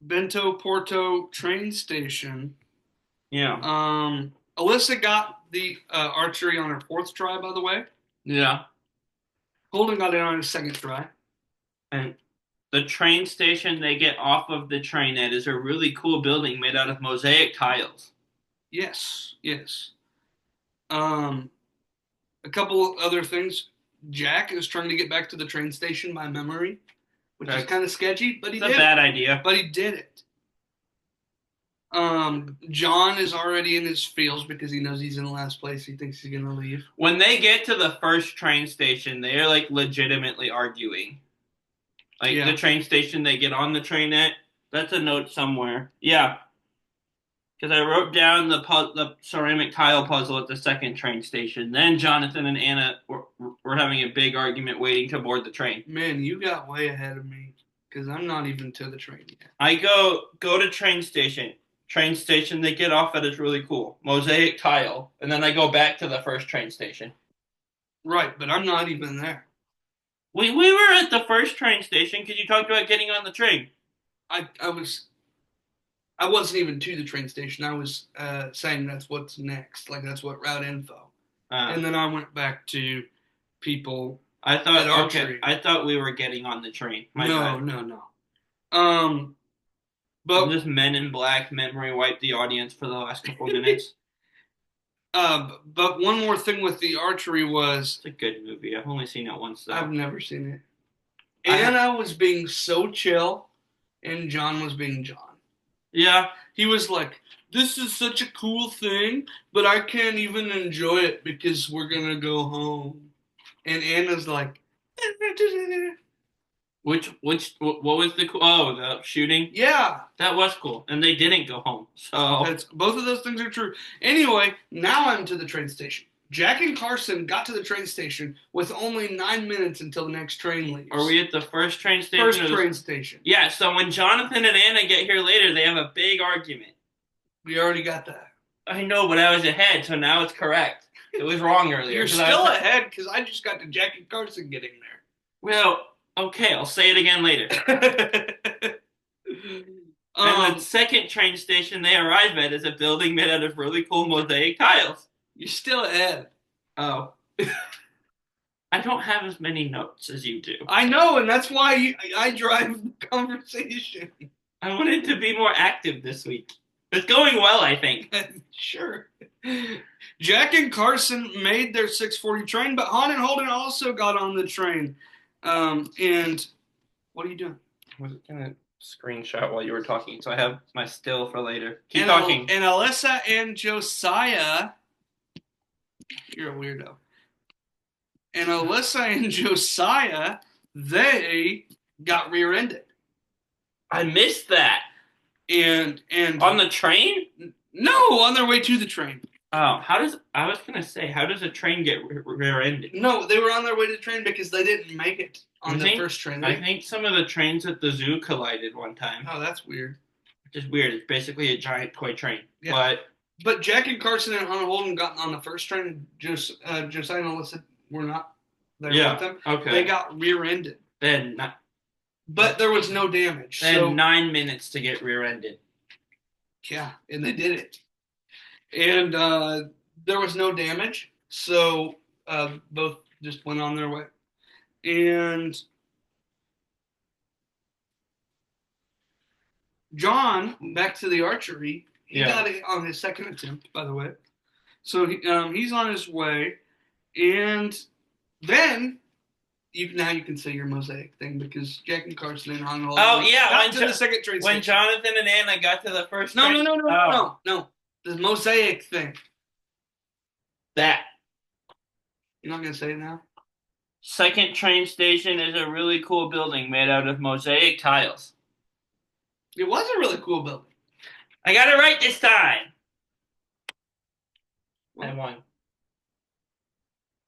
Bento Porto train station. Yeah. Alyssa got the archery on her 4th try, by the way. Yeah. Holden got it on his 2nd try. And the train station they get off of the train at is a really cool building made out of mosaic tiles. Yes, yes. A couple other things. Jack is trying to get back to the train station by memory, which is kind of sketchy, but he did it. It's a bad idea. But he did it. John is already in his feels because he knows he's in last place. He thinks he's going to leave. When they get to the first train station, they're legitimately arguing. The train station they get on the train at, that's a note somewhere. Yeah. Because I wrote down the ceramic tile puzzle at the 2nd train station. Then Jonathan and Anna were having a big argument waiting to board the train. Man, you got way ahead of me because I'm not even to the train yet. I go to train station. Train station they get off at is really cool. Mosaic tile. And then I go back to the first train station. Right, but I'm not even there. We were at the first train station because you talked about getting on the train. I wasn't even to the train station. I was saying that's what's next. That's what route info. And then I went back to people. I thought we were getting on the train. No. But this Men in Black memory wiped the audience for the last couple minutes. But one more thing with the archery was... It's a good movie. I've only seen it once, though. I've never seen it. Anna was being so chill, and John was being John. Yeah. He was like, this is such a cool thing, but I can't even enjoy it because we're going to go home. And Anna's like... What was the shooting? Yeah. That was cool. And they didn't go home. So both of those things are true. Anyway, now I'm to the train station. Jack and Carson got to the train station with only 9 minutes until the next train leaves. Are we at the first train station? First train station. Yeah, so when Jonathan and Anna get here later, they have a big argument. We already got that. I know, but I was ahead, so now it's correct. It was wrong earlier You're because I still was. ahead because I just got to Jack and Carson getting Well, okay, I'll say it again later. there. And the second train station they arrive at is a building made out of really cool mosaic tiles. You're still ahead. Oh, I don't have as many notes as you do. I know, and that's why I drive the conversation. I wanted to be more active this week. It's going well, I think. Sure. Jack and Carson made their 6:40 train, but Han and Holden also got on the train. And what are you doing? I was gonna screenshot while you were talking, so I have my still for later. Keep and talking. And Alyssa and Josiah, you're a weirdo. And Alyssa and Josiah, they got rear-ended. I missed that. And On the train? No, on their way to the train. Oh, I was gonna say, how does a train get rear-ended? No, they were on their way to the train because they didn't make it on the first train. I think some of the trains at the zoo collided one time. Oh, that's weird. Which is weird. It's basically a giant toy train. Yeah. But Jack and Carson and Han Holden got on the first train. Josiah and Alyssa were not there with them. Okay. They got rear-ended. But there was no damage. They had 9 minutes to get rear-ended. Yeah, and they did it. And there was no damage, so both just went on their way. And John, back to the archery, he got it on his second attempt, by the way. So he's on his way, and then now you can say your mosaic thing because Jack and Carson and Han Holden. Oh yeah, got to the second train when station. Jonathan and Anna got to the first. No. The mosaic thing. That. You're not gonna say it now? Second train station is a really cool building made out of mosaic tiles. It was a really cool building. I got it right this time. What? I won.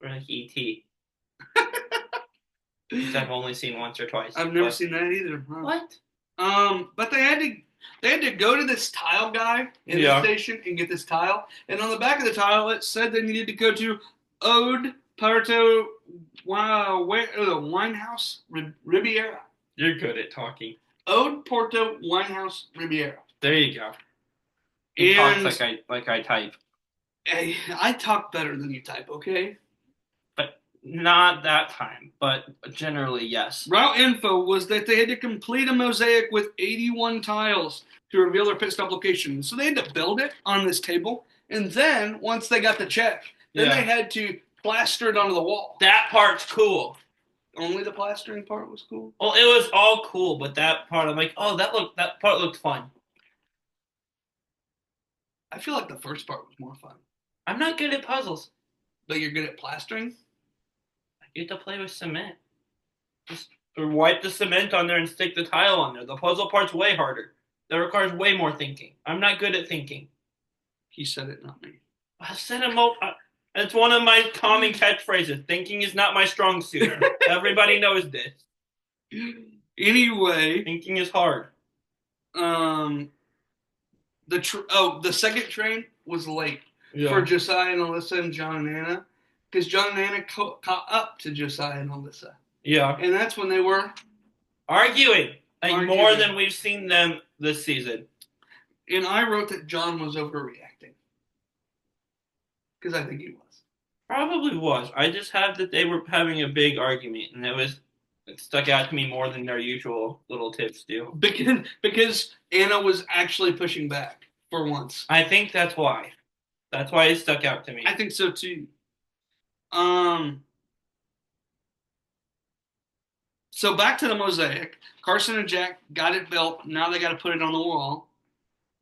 We're like E.T. I've only seen once or twice. I've never seen that either. Huh? What? But they had to go to this tile guy in the station and get this tile. And on the back of the tile, it said they needed to go to Ode Puerto Winehouse Riviera. You're good at talking. Ode Porto Winehouse Riviera. There you go. You talk like I type. I talk better than you type, okay? But not that time, but generally, yes. Route info was that they had to complete a mosaic with 81 tiles to reveal their pit stop location. So they had to build it on this table, and then, once they got the check, then they had to plaster it onto the wall. That part's cool. Only the plastering part was cool? Well, it was all cool, but that part, I'm like, oh, that part looked fun. I feel like the first part was more fun. I'm not good at puzzles. But you're good at plastering? I get to play with cement. Just wipe the cement on there and stick the tile on there. The puzzle part's way harder. That requires way more thinking. I'm not good at thinking. He said it, not me. I said it. It's one of my common catchphrases. Thinking is not my strong suit. Everybody knows this. Anyway. Thinking is hard. The second train was late for Josiah and Alyssa and John and Anna. Because John and Anna caught up to Josiah and Alyssa. Yeah. And that's when they were arguing. More than we've seen them this season. And I wrote that John was overreacting. Because I think he was. Probably was. I just have that they were having a big argument, and it stuck out to me more than their usual little tips do. Because Anna was actually pushing back for once. I think that's why. That's why it stuck out to me. I think so too. So back to the mosaic. Carson and Jack got it built. Now they got to put it on the wall.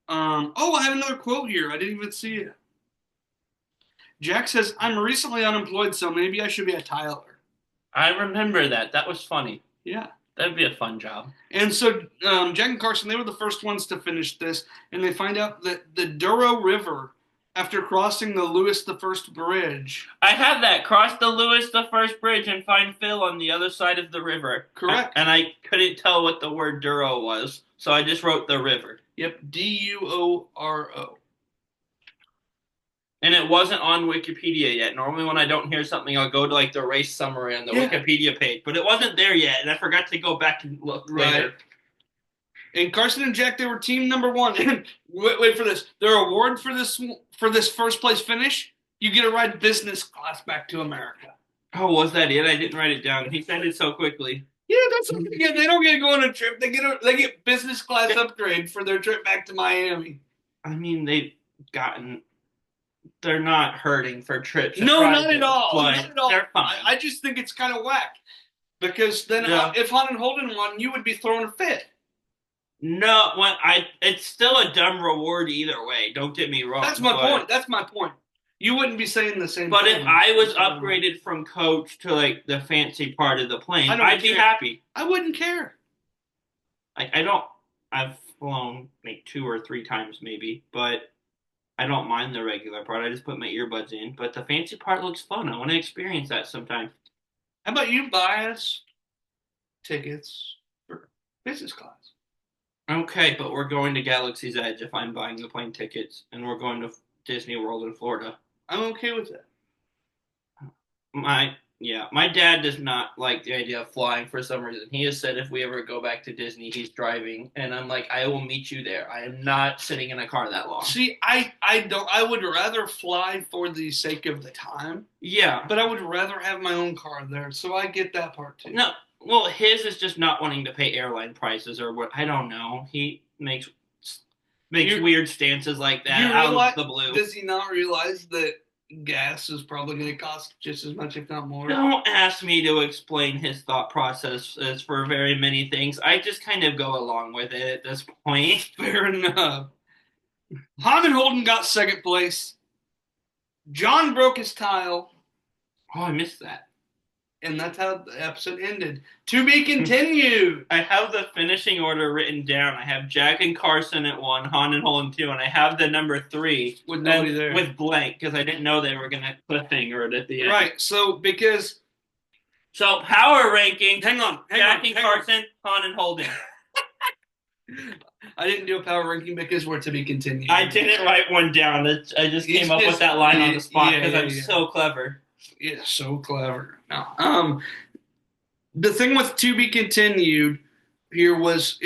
I have another quote here. I didn't even see it. Jack says, "I'm recently unemployed, so maybe I should be a tiler." I remember that. That was funny. Yeah. That'd be a fun job. And so Jack and Carson, they were the first ones to finish this, and they find out that the Douro River, after crossing the Louis the First Bridge. I have that. Cross the Louis the First Bridge and find Phil on the other side of the river. Correct. And I couldn't tell what the word Douro was, so I just wrote the river. Yep, Duoro. And it wasn't on Wikipedia yet. Normally, when I don't hear something, I'll go to like the race summary on the Yeah. Wikipedia page, but it wasn't there yet, and I forgot to go back and look Right. later. And Carson and Jack, they were team number one. And wait for this. Their award for this first place finish, you get a ride business class back to America. Oh, was that it? I didn't write it down. He said it so quickly. Yeah, that's what they get. They don't get to go on a trip. They get business class upgrade for their trip back to Miami. I mean, they're not hurting for trips. No, not at all. But not at all. They're fine. I just think it's kind of whack because then if Han and Holden won, you would be throwing a fit. No, it's still a dumb reward either way. Don't get me wrong. That's my point. That's my point. You wouldn't be saying the same but thing. If I was upgraded from coach to like the fancy part of the plane, I'd be happy. I wouldn't care. I've flown like 2 or 3 times maybe, but I don't mind the regular part. I just put my earbuds in. But the fancy part looks fun. I want to experience that sometime. How about you buy us tickets for business class? Okay, but we're going to Galaxy's Edge if I'm buying the plane tickets, and we're going to Disney World in Florida. I'm okay with that. My dad does not like the idea of flying for some reason. He has said if we ever go back to Disney, he's driving, and I'm like, I will meet you there. I am not sitting in a car that long. See, I don't. I would rather fly for the sake of the time. Yeah, but I would rather have my own car there, so I get that part too. No, well, his is just not wanting to pay airline prices or what. I don't know. He makes weird stances like that out of the blue. Does he not realize that gas is probably going to cost just as much, if not more? Don't ask me to explain his thought processes for very many things. I just kind of go along with it at this point. Fair enough. Han and Holden got second place. John broke his tile. Oh, I missed that. And that's how the episode ended. To be continued. I have the finishing order written down. I have Jack and Carson at 1, Han and Holden 2, and I have the number 3 with nobody there. With blank, because I didn't know they were going to cliffhanger it at the end. Right, so power ranking. Hang on. Jack and Carson, Han and Holden. I didn't do a power ranking because we're to be continued. I didn't write one down. I just came up with that line on the spot because I'm so clever. Yeah, so clever. No. The thing with to be continued here was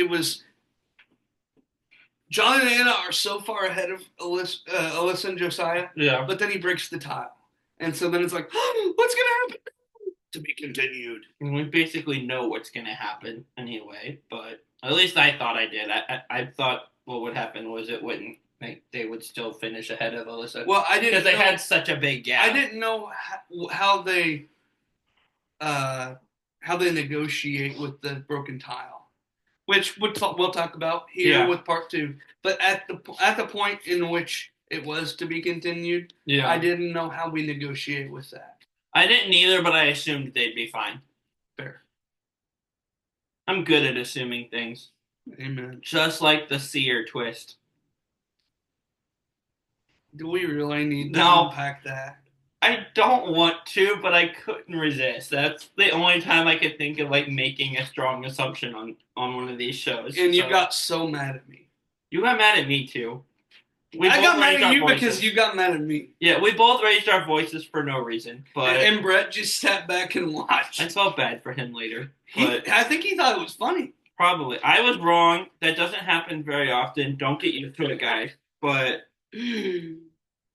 John and Anna are so far ahead of Alyssa and Josiah. Yeah. But then he breaks the tile. And so then it's like, oh, what's going to happen? To be continued. And we basically know what's going to happen anyway, but at least I thought I did. I thought what would happen was it wouldn't. They would still finish ahead of Alyssa. Well, I didn't because they had such a big gap. I didn't know how they negotiate with the broken tile, which we'll talk about here with part 2. But at the point in which it was to be continued, I didn't know how we negotiate with that. I didn't either, but I assumed they'd be fine. Fair. I'm good at assuming things. Amen. Just like the seer twist. Do we really need to unpack that? I don't want to, but I couldn't resist. That's the only time I could think of like making a strong assumption on one of these shows. And you got so mad at me. You got mad at me too. I got mad at you because you got mad at me. Yeah, we both raised our voices for no reason. And Brett just sat back and watched. I felt bad for him later. But I think he thought it was funny. Probably. I was wrong. That doesn't happen very often. Don't get used to it, guys. But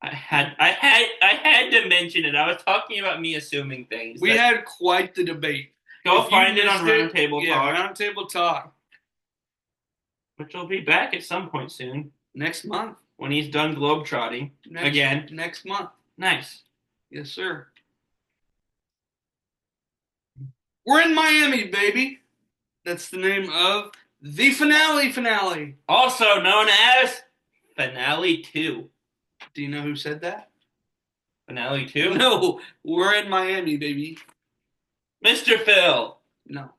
I had to mention it. I was talking about me assuming things. We had quite the debate. Go find it on Roundtable Talk. Yeah, Roundtable Talk. Which will be back at some point soon. Next month. When he's done globetrotting again. Next month. Nice. Yes, sir. We're in Miami, baby. That's the name of the finale. Also known as Finale 2. Do you know who said that? Finale 2? No, we're in Miami, baby. Mr. Phil. No.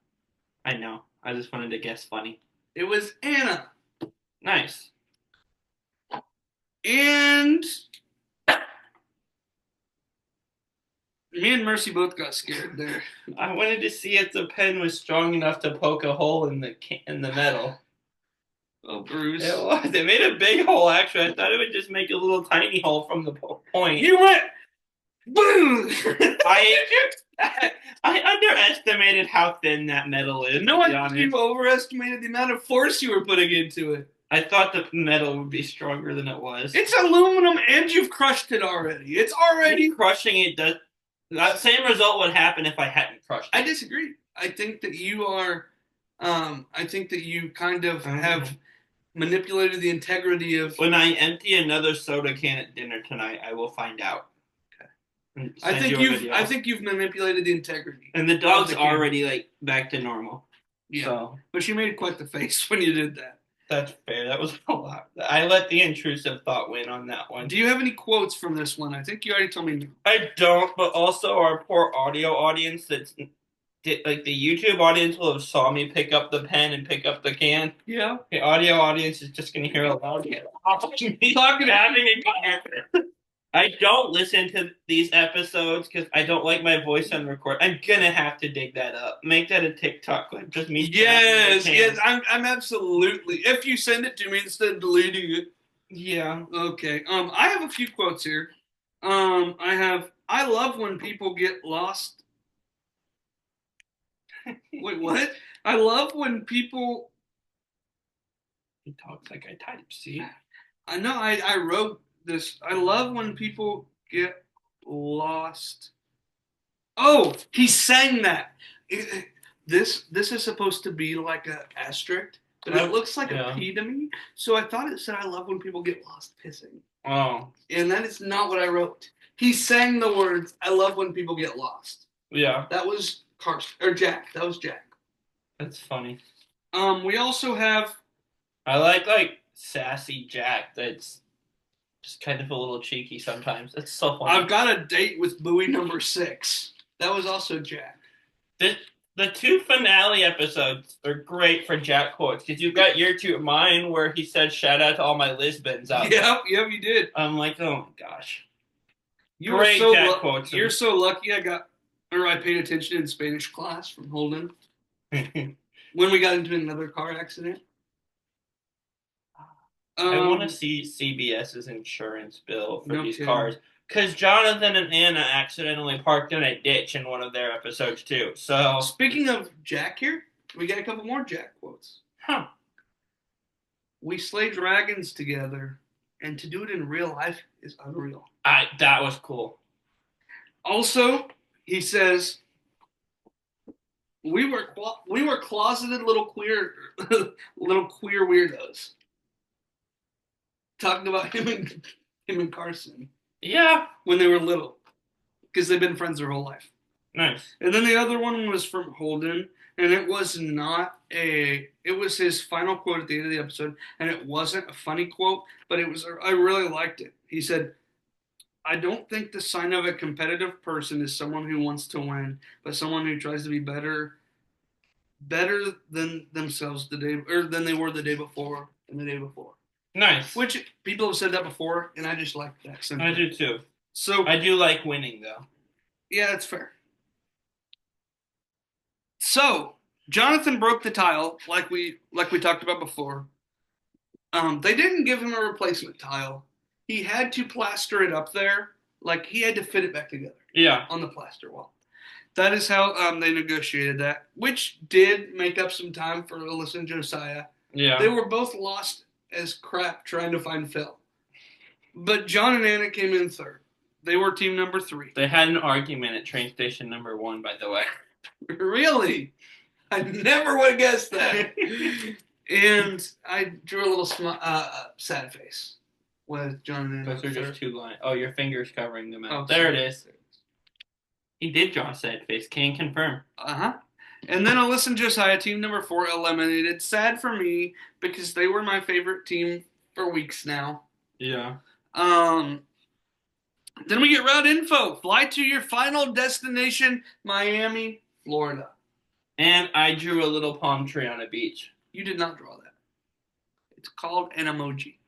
I know. I just wanted to guess funny. It was Anna. Nice. And me and Mercy both got scared there. I wanted to see if the pen was strong enough to poke a hole in the metal. Oh, Bruce. It was. It made a big hole, actually. I thought it would just make a little tiny hole from the point. You went boom. I I underestimated how thin that metal is, No, to I be think honest. you overestimated the amount of force you were putting into it. I thought the metal would be stronger than it was. It's aluminum, and you've crushed it already. It's already. Crushing it does. That same result would happen if I hadn't crushed it. I disagree. I think that you are. I think that you kind of have manipulated the integrity of. When I empty another soda can at dinner tonight, I will find out. And send you a video. I think you've manipulated the integrity. And the dog's already like back to normal. Yeah. So. But she made quite the face when you did that. That's fair. That was a lot. I let the intrusive thought win on that one. Do you have any quotes from this one? I think you already told me no. I don't, but also our poor audio audience that's like the YouTube audience will have saw me pick up the pen and pick up the can. Yeah. The audio audience is just going to hear a loud talking having a can. I don't listen to these episodes because I don't like my voice on record. I'm gonna have to dig that up. Make that a TikTok clip. Just me. Yes, yes. I'm absolutely. If you send it to me instead of deleting it. Yeah. Okay. I have a few quotes here. I love when people get lost. Wait, what? I love when people. He talks like I type. See. I know. I wrote this. I love when people get lost. Oh, he sang that. This is supposed to be like an asterisk, but it looks like a P to me. So I thought it said, "I love when people get lost pissing." Oh. And that is not what I wrote. He sang the words, "I love when people get lost." Yeah. That was Jack. That was Jack. That's funny. We also have. I like sassy Jack. That's just kind of a little cheeky sometimes. It's so funny. I've got a date with Buoy number 6. That was also Jack. The 2 finale episodes are great for Jack quotes because you got your 2, mine where he said "shout out to all my Lisbons out there." Yep, you did. I'm like, oh my gosh, Great Jack quotes. You're so lucky. I paid attention in Spanish class from Holden when we got into another car accident. I want to see CBS's insurance bill for these cars. Because Jonathan and Anna accidentally parked in a ditch in one of their episodes, too. So, speaking of Jack here, we got a couple more Jack quotes. Huh. We slay dragons together, and to do it in real life is unreal. That was cool. Also, he says, we were closeted little queer weirdos. Talking about him and Carson. Yeah. When they were little. Because they've been friends their whole life. Nice. And then the other one was from Holden, and it was his final quote at the end of the episode, and it wasn't a funny quote, but I really liked it. He said, "I don't think the sign of a competitive person is someone who wants to win, but someone who tries to be better than themselves than they were the day before and the day before." Nice. Which people have said that before, and I just like that. Simply. I do too. So I do like winning, though. Yeah, that's fair. So Jonathan broke the tile, like we talked about before. They didn't give him a replacement tile. He had to plaster it up there. Like, he had to fit it back together. Yeah. On the plaster wall. That is how they negotiated that, which did make up some time for Alyssa and Josiah. Yeah. They were both lost as crap trying to find Phil. But John and Anna came in third. They were team number 3. They had an argument at train station number 1, by the way. Really? I never would have guessed that. And I drew a little sad face with John and Anna. Those are just 2 lines. Oh, your finger's covering them out. Oh, there it is. He did draw a sad face. Can confirm. Uh-huh. And then Alyssa and Josiah, team number 4, eliminated. Sad for me because they were my favorite team for weeks now. Yeah. Then we get route info. Fly to your final destination, Miami, Florida. And I drew a little palm tree on a beach. You did not draw that. It's called an emoji.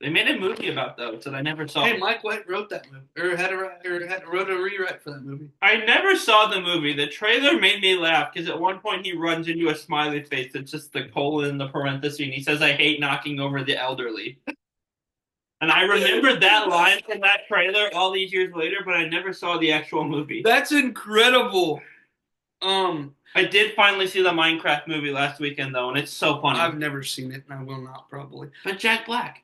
They made a movie about those that I never saw. Hey, Mike White wrote that movie, wrote a rewrite for that movie. I never saw the movie. The trailer made me laugh because at one point he runs into a smiley face that's just the colon in the parenthesis, and he says, "I hate knocking over the elderly." And I remember that line from that trailer all these years later, but I never saw the actual movie. That's incredible. I did finally see the Minecraft movie last weekend though, and it's so funny. I've never seen it, and I will not probably. But Jack Black.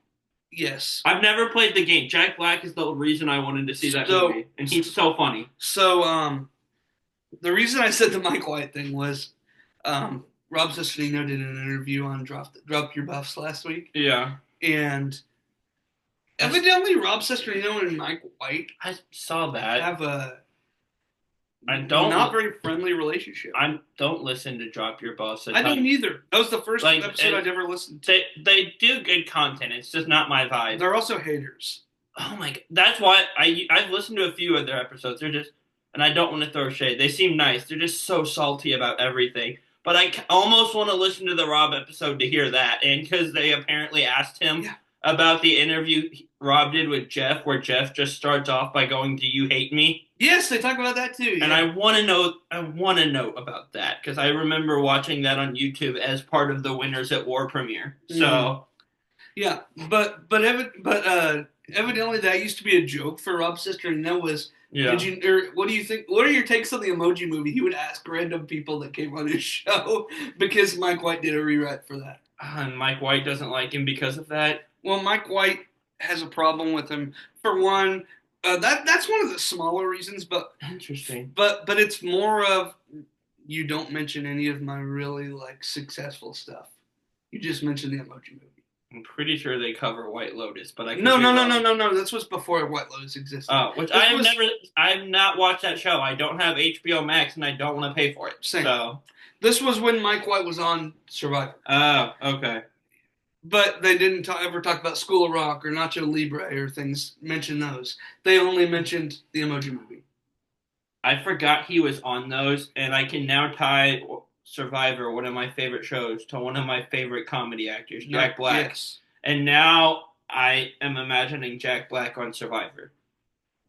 Yes. I've never played the game. Jack Black is the reason I wanted to see that movie, and he's so funny. So, the reason I said the Mike White thing was, Rob Cesternino did an interview on Drop Your Buffs last week. Yeah. And evidently Rob Cesternino and Mike White I saw that. have a not very friendly relationship. I don't listen to Drop Your Buffs. I don't either. That was the first episode I'd ever listened to. They do good content. It's just not my vibe. They're also haters. Oh my god. That's why I've listened to a few of their episodes. They're just, and I don't want to throw shade. They seem nice. They're just so salty about everything. But I almost want to listen to the Rob episode to hear that. And because they apparently asked him about the interview Rob did with Jeff, where Jeff just starts off by going, "Do you hate me?" Yes, they talk about that too. And I want to know about that because I remember watching that on YouTube as part of the Winners at War premiere. So, yeah, but evidently that used to be a joke for Rob's sister, and that was. Yeah. What do you think? What are your takes on the Emoji Movie? He would ask random people that came on his show because Mike White did a rewrite for that. And Mike White doesn't like him because of that. Well, Mike White has a problem with him. For one, that's one of the smaller reasons, but interesting. But it's more of you don't mention any of my really successful stuff. You just mention the Emoji Movie. I'm pretty sure they cover White Lotus, but I no. This was before White Lotus existed. Oh, I've not watched that show. I don't have HBO Max, and I don't want to pay for it. Same. So this was when Mike White was on Survivor. Oh, okay. But they didn't ever talk about School of Rock or Nacho Libre or things. Mention those. They only mentioned the Emoji Movie. I forgot he was on those, and I can now tie Survivor, one of my favorite shows, to one of my favorite comedy actors, Jack Black. Yes. And now I am imagining Jack Black on Survivor.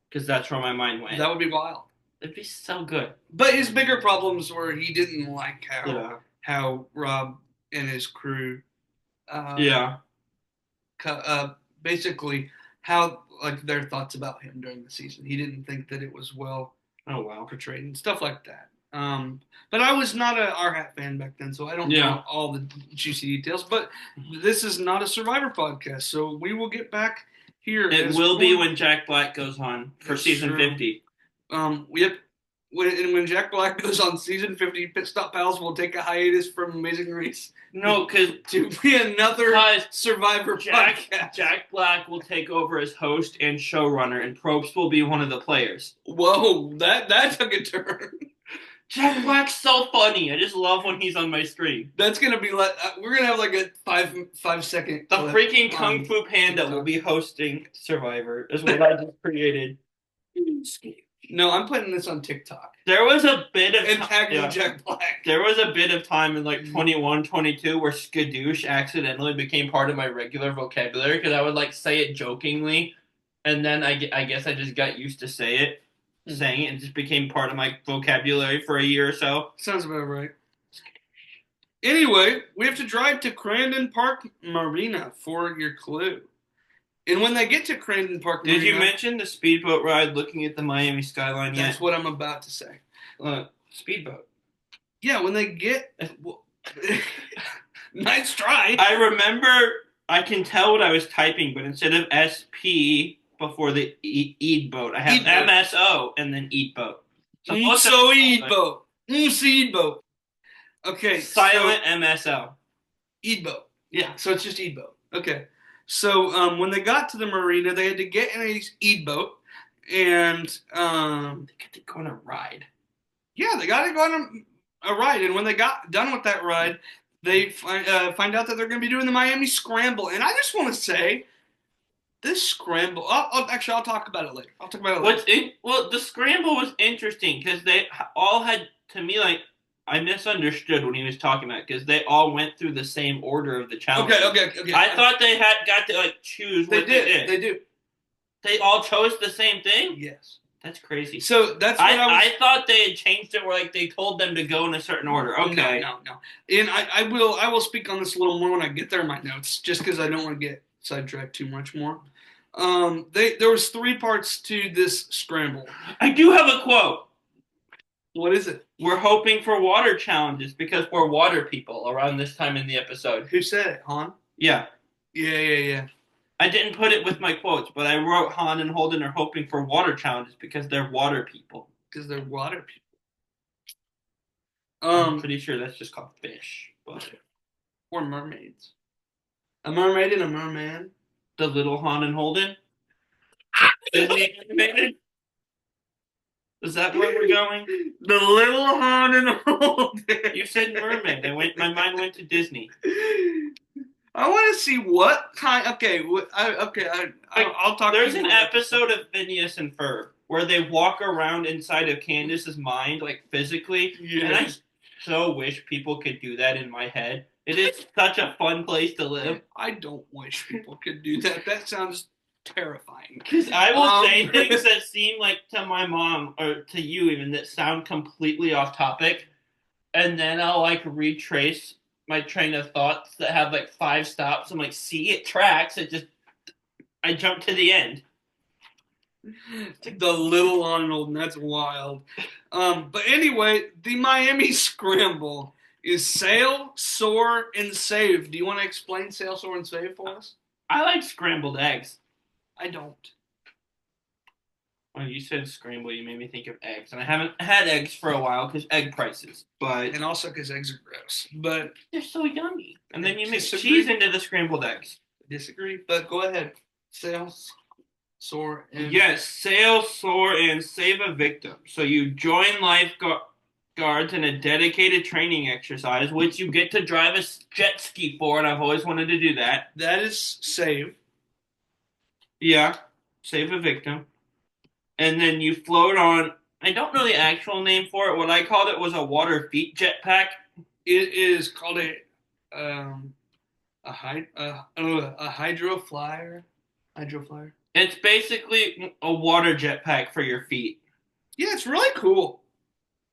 Because that's where my mind went. That would be wild. It'd be so good. But his bigger problems were he didn't like how Rob and his crew basically how their thoughts about him during the season. He didn't think that it was well portrayed and stuff like that. But I was not a R-Hat fan back then, so I don't know all the juicy details. But this is not a Survivor podcast, so we will get back here. It will be when Jack Black goes on for season 50. When Jack Black goes on season 50, Pitstop Pals will take a hiatus from Amazing Race. No, because to be another Survivor podcast. Jack Black will take over as host and showrunner, and Probst will be one of the players. Whoa, that took a turn. Jack Black's so funny. I just love when he's on my screen. That's gonna be we're gonna have a 5 second. The freaking Kung Fu Panda will be hosting Survivor. Is what I just created. No, I'm putting this on TikTok. There was a bit of Jack Black. There was a bit of time in 21, 22 where skadoosh accidentally became part of my regular vocabulary because I would say it jokingly, and then I guess I just got used to saying it and just became part of my vocabulary for a year or so. Sounds about right. Anyway, we have to drive to Crandon Park Marina for your clue. And when they get to Crandon Park Marina... Did you mention the speedboat ride looking at the Miami skyline yet? That's what I'm about to say. Speedboat. Yeah, when they get... Nice try. I remember... I can tell what I was typing, but instead of SP before the eat boat, I have MSO and then eat boat. So eat boat. Seed boat. Okay. Silent MSO. Eat boat. Yeah, so it's just eat boat. Okay. So when they got to the marina, they had to get in a eat boat, and they got to go on a ride. Yeah, they got to go on a ride, and when they got done with that ride, they find out that they're going to be doing the Miami Scramble, and I just want to say, this scramble. I'll talk about it later. Well, the scramble was interesting because they all had, to me, I misunderstood when he was talking about because they all went through the same order of the challenge. Okay. I thought they had got to like choose what they did. They do. They all chose the same thing? Yes. That's crazy. So that's what I thought they had changed it where like they told them to go in a certain order. Okay. No. And I will speak on this a little more when I get there in my notes, just because I don't want to get sidetracked too much more. There was 3 parts to this scramble. I do have a quote. What is it? We're hoping for water challenges because we're water people around this time in the episode. Who said it, Han? Yeah. Yeah. I didn't put it with my quotes, but I wrote Han and Holden are hoping for water challenges because they're water people. Because they're water people. I'm pretty sure that's just called fish. But... Or mermaids. A mermaid and a merman. The little Han and Holden? Disney animated? Is that where we're going? The little Han and Holden. You said mermaid. My mind went to Disney. I want to see what kind. Okay, I'll talk. There's an episode of Phineas and Ferb where they walk around inside of Candace's mind, like physically, and I so wish people could do that in my head. It is such a fun place to live. I don't wish people could do that. That sounds terrifying. Because I will say things that seem like to my mom or to you even that sound completely off topic, and then I'll like retrace my train of thoughts that have like 5 stops. I'm like, see, it tracks. I jump to the end. It's like the little Arnold, and that's wild. But anyway, the Miami Scramble is sail, soar, and save. Do you want to explain sail, soar, and save for us? I like scrambled eggs. I don't. When you said scramble, you made me think of eggs, and I haven't had eggs for a while because egg prices. And also because eggs are gross. But they're so yummy. And then you mix cheese into the scrambled eggs. Disagree, but go ahead. Sail, soar, and... Yes, sail, soar, and save a victim. So you join lifeguards in a dedicated training exercise, which you get to drive a jet ski for, and I've always wanted to do that. That is save. Yeah, save a victim. And then you float on, I don't know the actual name for it. What I called it was a water feet jetpack. It is called a hydroflyer. Hydroflyer. It's basically a water jetpack for your feet. Yeah, it's really cool.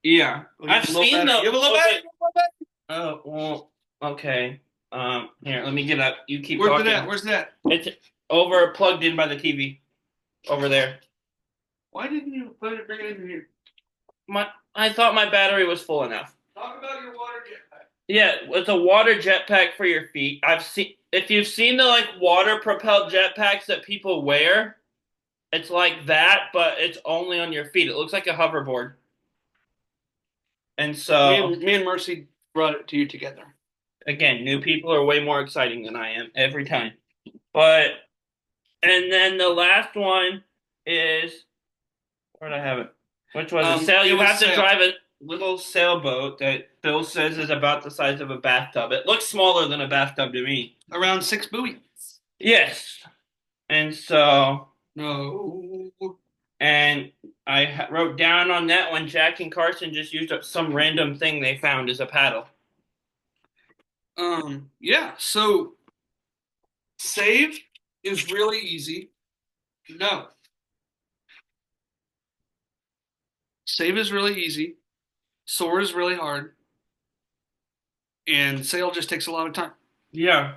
Yeah. I've seen the... You have a little bit? Oh, well, okay. Here, let me get up. You keep talking. Where's it at? Where's that? It's over, plugged in by the TV. Over there. Why didn't you bring it in here? I thought my battery was full enough. Talk about your water jetpack. Yeah, it's a water jetpack for your feet. If you've seen the like water propelled jetpacks that people wear, it's like that, but it's only on your feet. It looks like a hoverboard. And so me and Mercy brought it to you together. Again, new people are way more exciting than I am every time. And then the last one is, where did I have it? Which was a sail. You have to drive a little sailboat that Bill says is about the size of a bathtub. It looks smaller than a bathtub to me. Around 6 buoys. Yes. And so... No. And I wrote down on that one, Jack and Carson just used up some random thing they found as a paddle. Yeah, so save is really easy. No. Save is really easy. Soar is really hard. And sail just takes a lot of time. Yeah.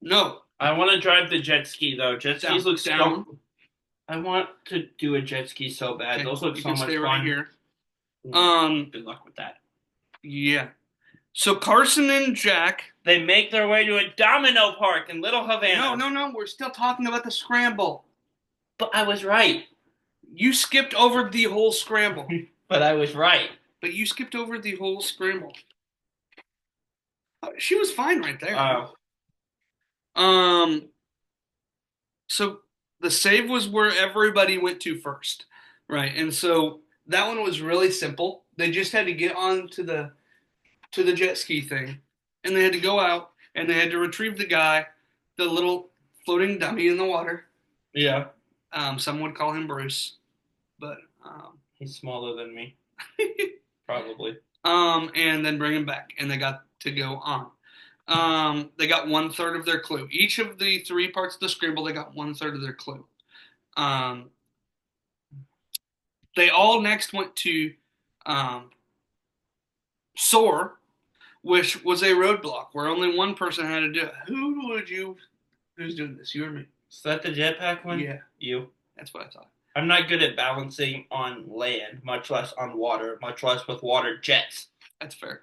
No. I want to drive the jet ski, though. Jet skis look down. I want to do a jet ski so bad. Okay. Those look so much fun. Right here. Good luck with that. Yeah. So Carson and Jack, they make their way to a domino park in Little Havana. No. We're still talking about the scramble. But I was right. You skipped over the whole scramble. But I was right. But you skipped over the whole scramble. She was fine right there. So the save was where everybody went to first, right? And so that one was really simple. They just had to get on to the jet ski thing, and they had to go out and they had to retrieve the little floating dummy in the water. Yeah. Some would call him Bruce, but he's smaller than me. Probably. and then bring them back, and they got to go on. They got one third of their clue. Each of the three parts of the scramble, they got one third of their clue. Um, they all next went to um, soar, which was a roadblock where only one person had to do it. Who's doing this? You or me? Is that the jetpack one? Yeah, You. that's what I thought. I'm not good at balancing on land, much less on water, much less with water jets. That's fair.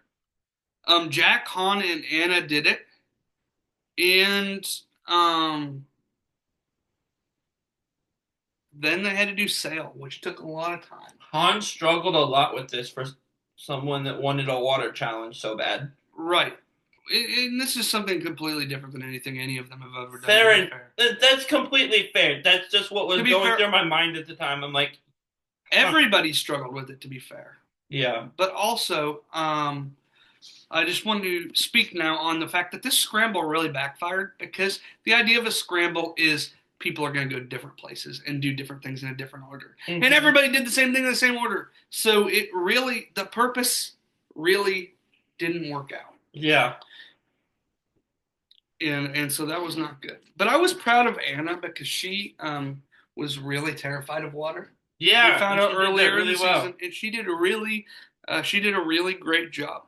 Jack, Han, and Anna did it, and then they had to do sail, which took a lot of time. Han struggled a lot with this for someone that wanted a water challenge so bad. Right. And this is something completely different than anything any of them have ever done. Fair, and that's completely fair. That's just what was going through my mind at the time. I'm like, everybody struggled with it, to be fair. Yeah. But also, I just want to speak now on the fact that this scramble really backfired, because the idea of a scramble is people are going to go different places and do different things in a different order. Mm-hmm. And everybody did the same thing in the same order. So the purpose really didn't work out. Yeah. And so that was not good. But I was proud of Anna because she was really terrified of water. Yeah, we found out earlier really in the season, and she did a really great job.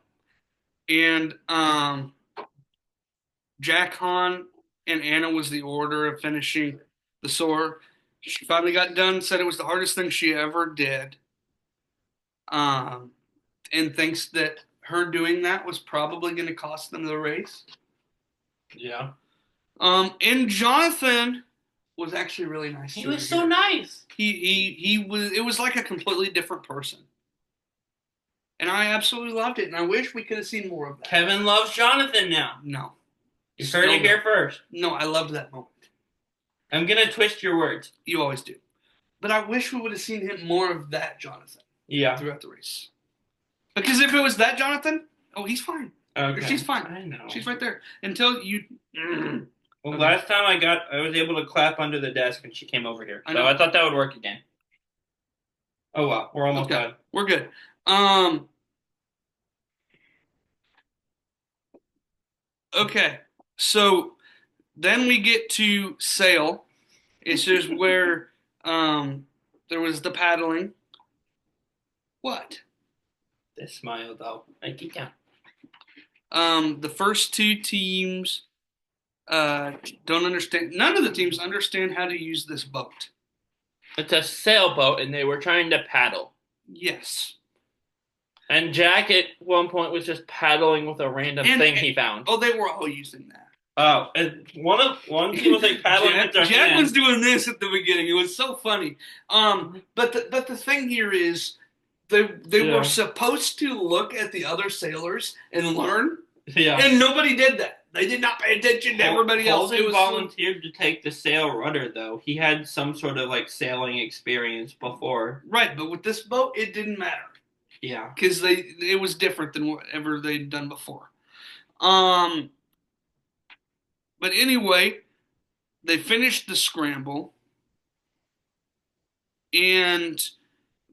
And Jack, Han, and Anna was the order of finishing the soar. She finally got done. Said it was the hardest thing she ever did. And thinks that her doing that was probably going to cost them the race. Yeah. And Jonathan was actually really nice. He was so nice. He was. It was like a completely different person, and I absolutely loved it. And I wish we could have seen more of that. Kevin loves Jonathan now. No, you heard it here first. No, I loved that moment. I'm gonna twist your words. You always do, but I wish we would have seen him more of that Jonathan. Yeah. Throughout the race, because if it was that Jonathan, oh, he's fine. Okay. She's fine. I know. She's right there until you. Well, last time I was able to clap under the desk and she came over here. So I thought that would work again. Oh well, we're almost done. We're good. Okay. So then we get to sail. It's just where there was the paddling. What? The smile though. I keep down. The first two teams don't understand. None of the teams understand how to use this boat. It's a sailboat, and they were trying to paddle. Yes. And Jack at one point was just paddling with a random thing he found. Oh, they were all using that. Oh, and one team was like paddling with their Jack hands. was doing this at the beginning. It was so funny. But the thing here is, they were supposed to look at the other sailors and learn. Yeah. And nobody did that. They did not pay attention to everybody else. He volunteered to take the sail rudder, though. He had some sort of like sailing experience before. Right, but with this boat, it didn't matter. Yeah. Because it was different than whatever they'd done before. But anyway, they finished the scramble, and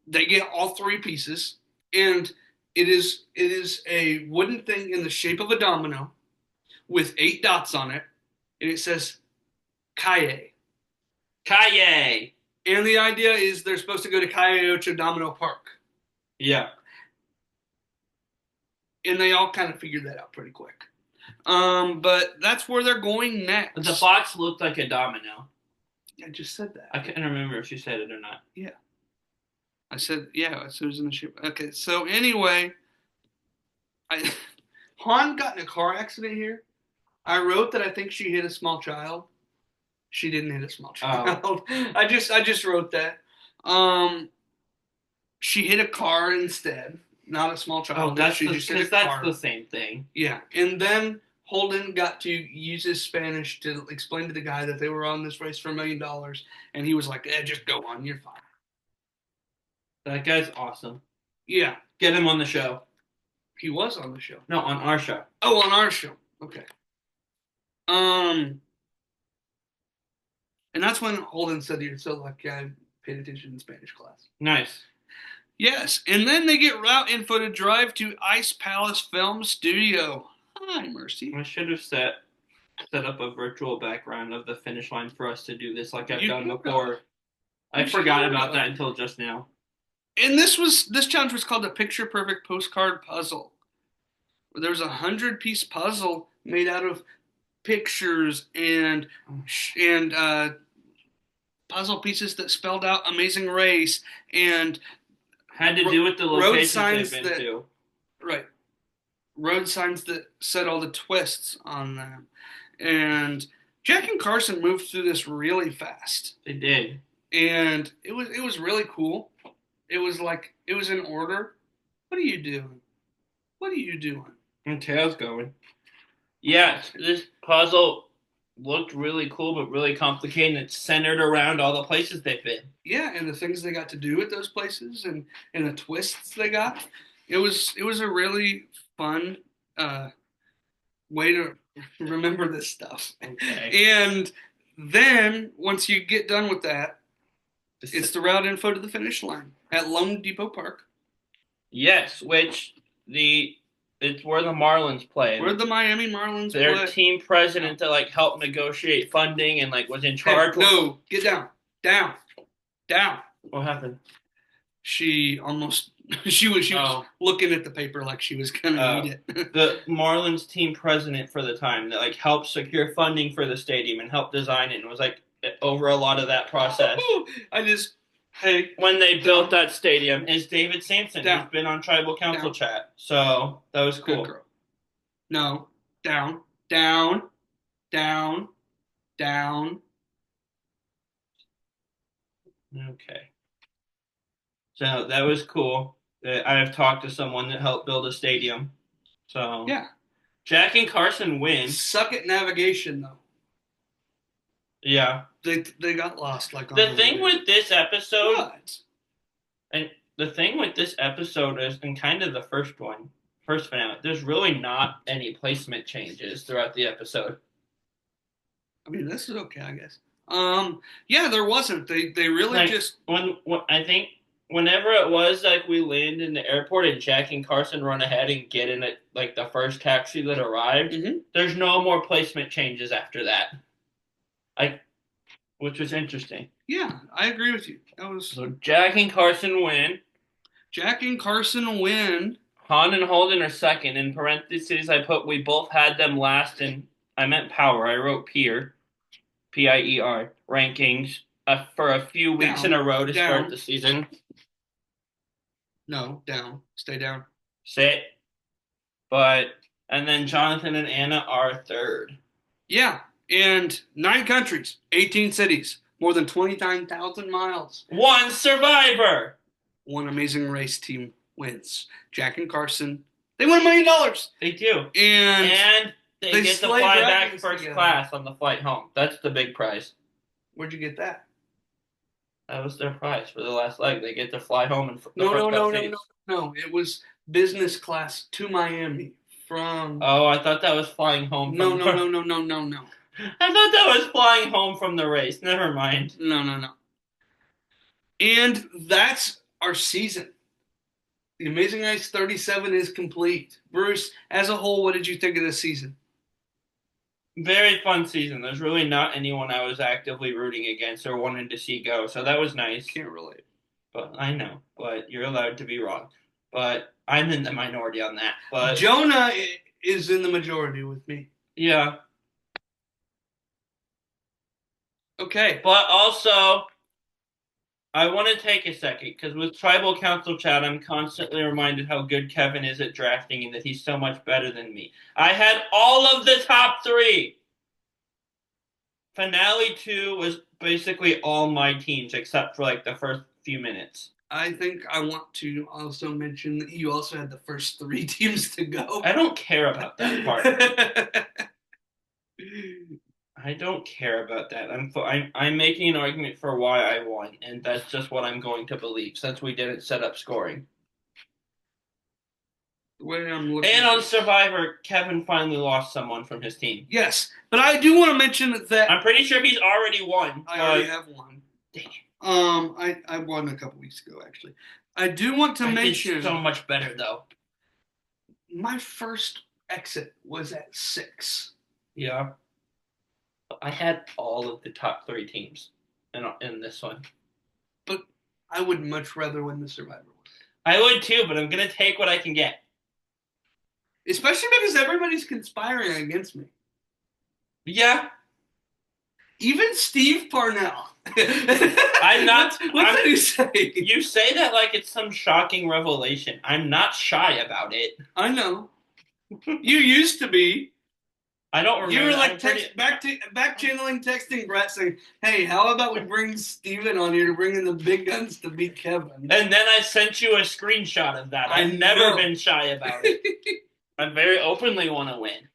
they get all three pieces, and it is a wooden thing in the shape of a domino with 8 dots on it, and it says Kaye. Kaye. And the idea is they're supposed to go to Kaye Domino Park. Yeah. And they all kind of figured that out pretty quick. But that's where they're going next. The box looked like a domino. I just said that. I can't remember if she said it or not. Yeah. I said, yeah, it was in the ship. Okay, so anyway, Han got in a car accident here. I wrote that I think she hit a small child. She didn't hit a small child. Oh. I just wrote that. She hit a car instead, not a small child. Oh, that's the same thing. Yeah, and then Holden got to use his Spanish to explain to the guy that they were on this race for $1 million, and he was like, just go on, you're fine. That guy's awesome. Yeah. Get him on the show. He was on the show. No, on our show. Oh, on our show. Okay. And that's when Holden said, "You're so lucky I paid attention in Spanish class." Nice. Yes, and then they get route info to drive to Ice Palace Film Studio. Hi, Mercy. I should have set up a virtual background of the finish line for us to do this like I've You done could before. I You forgot should about that have. until just now. And this challenge was called the Picture Perfect Postcard Puzzle. Where there was 100-piece puzzle made out of pictures and puzzle pieces that spelled out Amazing Race and Had to do with the road locations signs they've been that to. right road signs that said all the twists on them. And Jack and Carson moved through this really fast, They did. and it was really cool. It was like it was in order. What are you doing? What are you doing? And tails going. Yes, this puzzle looked really cool, but really complicated. It's centered around all the places they've been. Yeah, and the things they got to do at those places and the twists they got. It was a really fun way to remember this stuff. Okay. And then once you get done with that, it's the route info to the finish line at Lone Depot Park, Yes, it's where the Marlins play. where the Miami Marlins Their play. team president that like helped negotiate funding and like was in Hey, charge. no, get down, down. What happened? She almost she was Oh. looking at the paper like she was gonna eat it. The Marlins team president for the time that like helped secure funding for the stadium and helped design it and was like over a lot of that process. Hey, When they built that stadium is David Sampson, Down. who's been on Tribal Council Down. chat. So that was good cool. girl. No, down. Okay. So that was cool. I have talked to someone that helped build a stadium. So Yeah. Jack and Carson win. Suck at navigation though. Yeah. They got lost like on The thing with this episode, what? and the thing with this episode is, and kind of the first finale, there's really not any placement changes throughout the episode. I mean, this is okay, I guess. Yeah, there wasn't. They really Like, just when I think whenever it was like we land in the airport and Jack and Carson run ahead and get in it like the first taxi that arrived, there's no more placement changes after that. Which was interesting. Yeah, I agree with you. So Jack and Carson win. Jack and Carson win. Han and Holden are second. In parentheses, I put we both had them last, and I meant power. I wrote Pier, Pier rankings for a few weeks in a row to start the season. No, down. Stay down. Sit. And then Jonathan and Anna are third. Yeah, and 9 countries, 18 cities, more than 29,000 miles. One survivor. One Amazing Race team wins. Jack and Carson, they win $1 million. They do. And they get to fly back first class on the flight home. That's the big prize. Where'd you get that? That was their prize for the last leg. They get to fly home and No. It was business class to Miami from. Oh, I thought that was flying home. No. I thought that was flying home from the race. Never mind. No. And that's our season. The Amazing Race 37 is complete. Bruce, as a whole, what did you think of this season? Very fun season. There's really not anyone I was actively rooting against or wanted to see go, so that was nice. Can't relate. But I know, but you're allowed to be wrong. But I'm in the minority on that. But Jonah is in the majority with me. Yeah. Okay. But also, I want to take a second, because with Tribal Council chat, I'm constantly reminded how good Kevin is at drafting and that he's so much better than me. I had all of the top 3. Finale 2 was basically all my teams, except for like the first few minutes. I think I want to also mention that you also had the first 3 teams to go. I don't care about that part. I don't care about that. I'm making an argument for why I won, and that's just what I'm going to believe, since we didn't set up scoring. The way I'm looking and on Survivor, Kevin finally lost someone from his team. Yes, but I do want to mention that I'm pretty sure he's already won. I already have won. Dang it. I won a couple weeks ago, actually. I do want to I did mention so much better though. my first exit was at 6. Yeah, I had all of the top three teams in this one. But I would much rather win the Survivor one. I would too, but I'm gonna take what I can get. Especially because everybody's conspiring against me. Yeah, Even Steve Parnell. I'm not. What did he say? You say that like it's some shocking revelation. I'm not shy about it. I know. You used to be. I don't remember. You were like back pretty... channeling texting Brett saying, "Hey, how about we bring Steven on here to bring in the big guns to beat Kevin?" And then I sent you a screenshot of that. I've never been shy about it. I very openly want to win.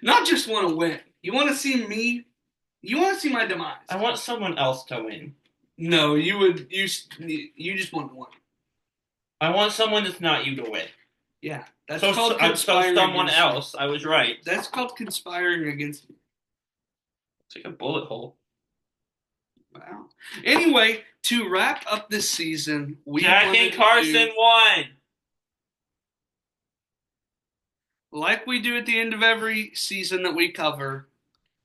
Not just want to win. You want to see me. You want to see my demise. I want someone else to win. No, you would. You just want to win. I want someone that's not you to win. Yeah, that's called conspiring. So someone else. I was right. That's called conspiring against me. It's like a bullet hole. Wow. Anyway, to wrap up this season, Jack and Carson won. Like we do at the end of every season that we cover,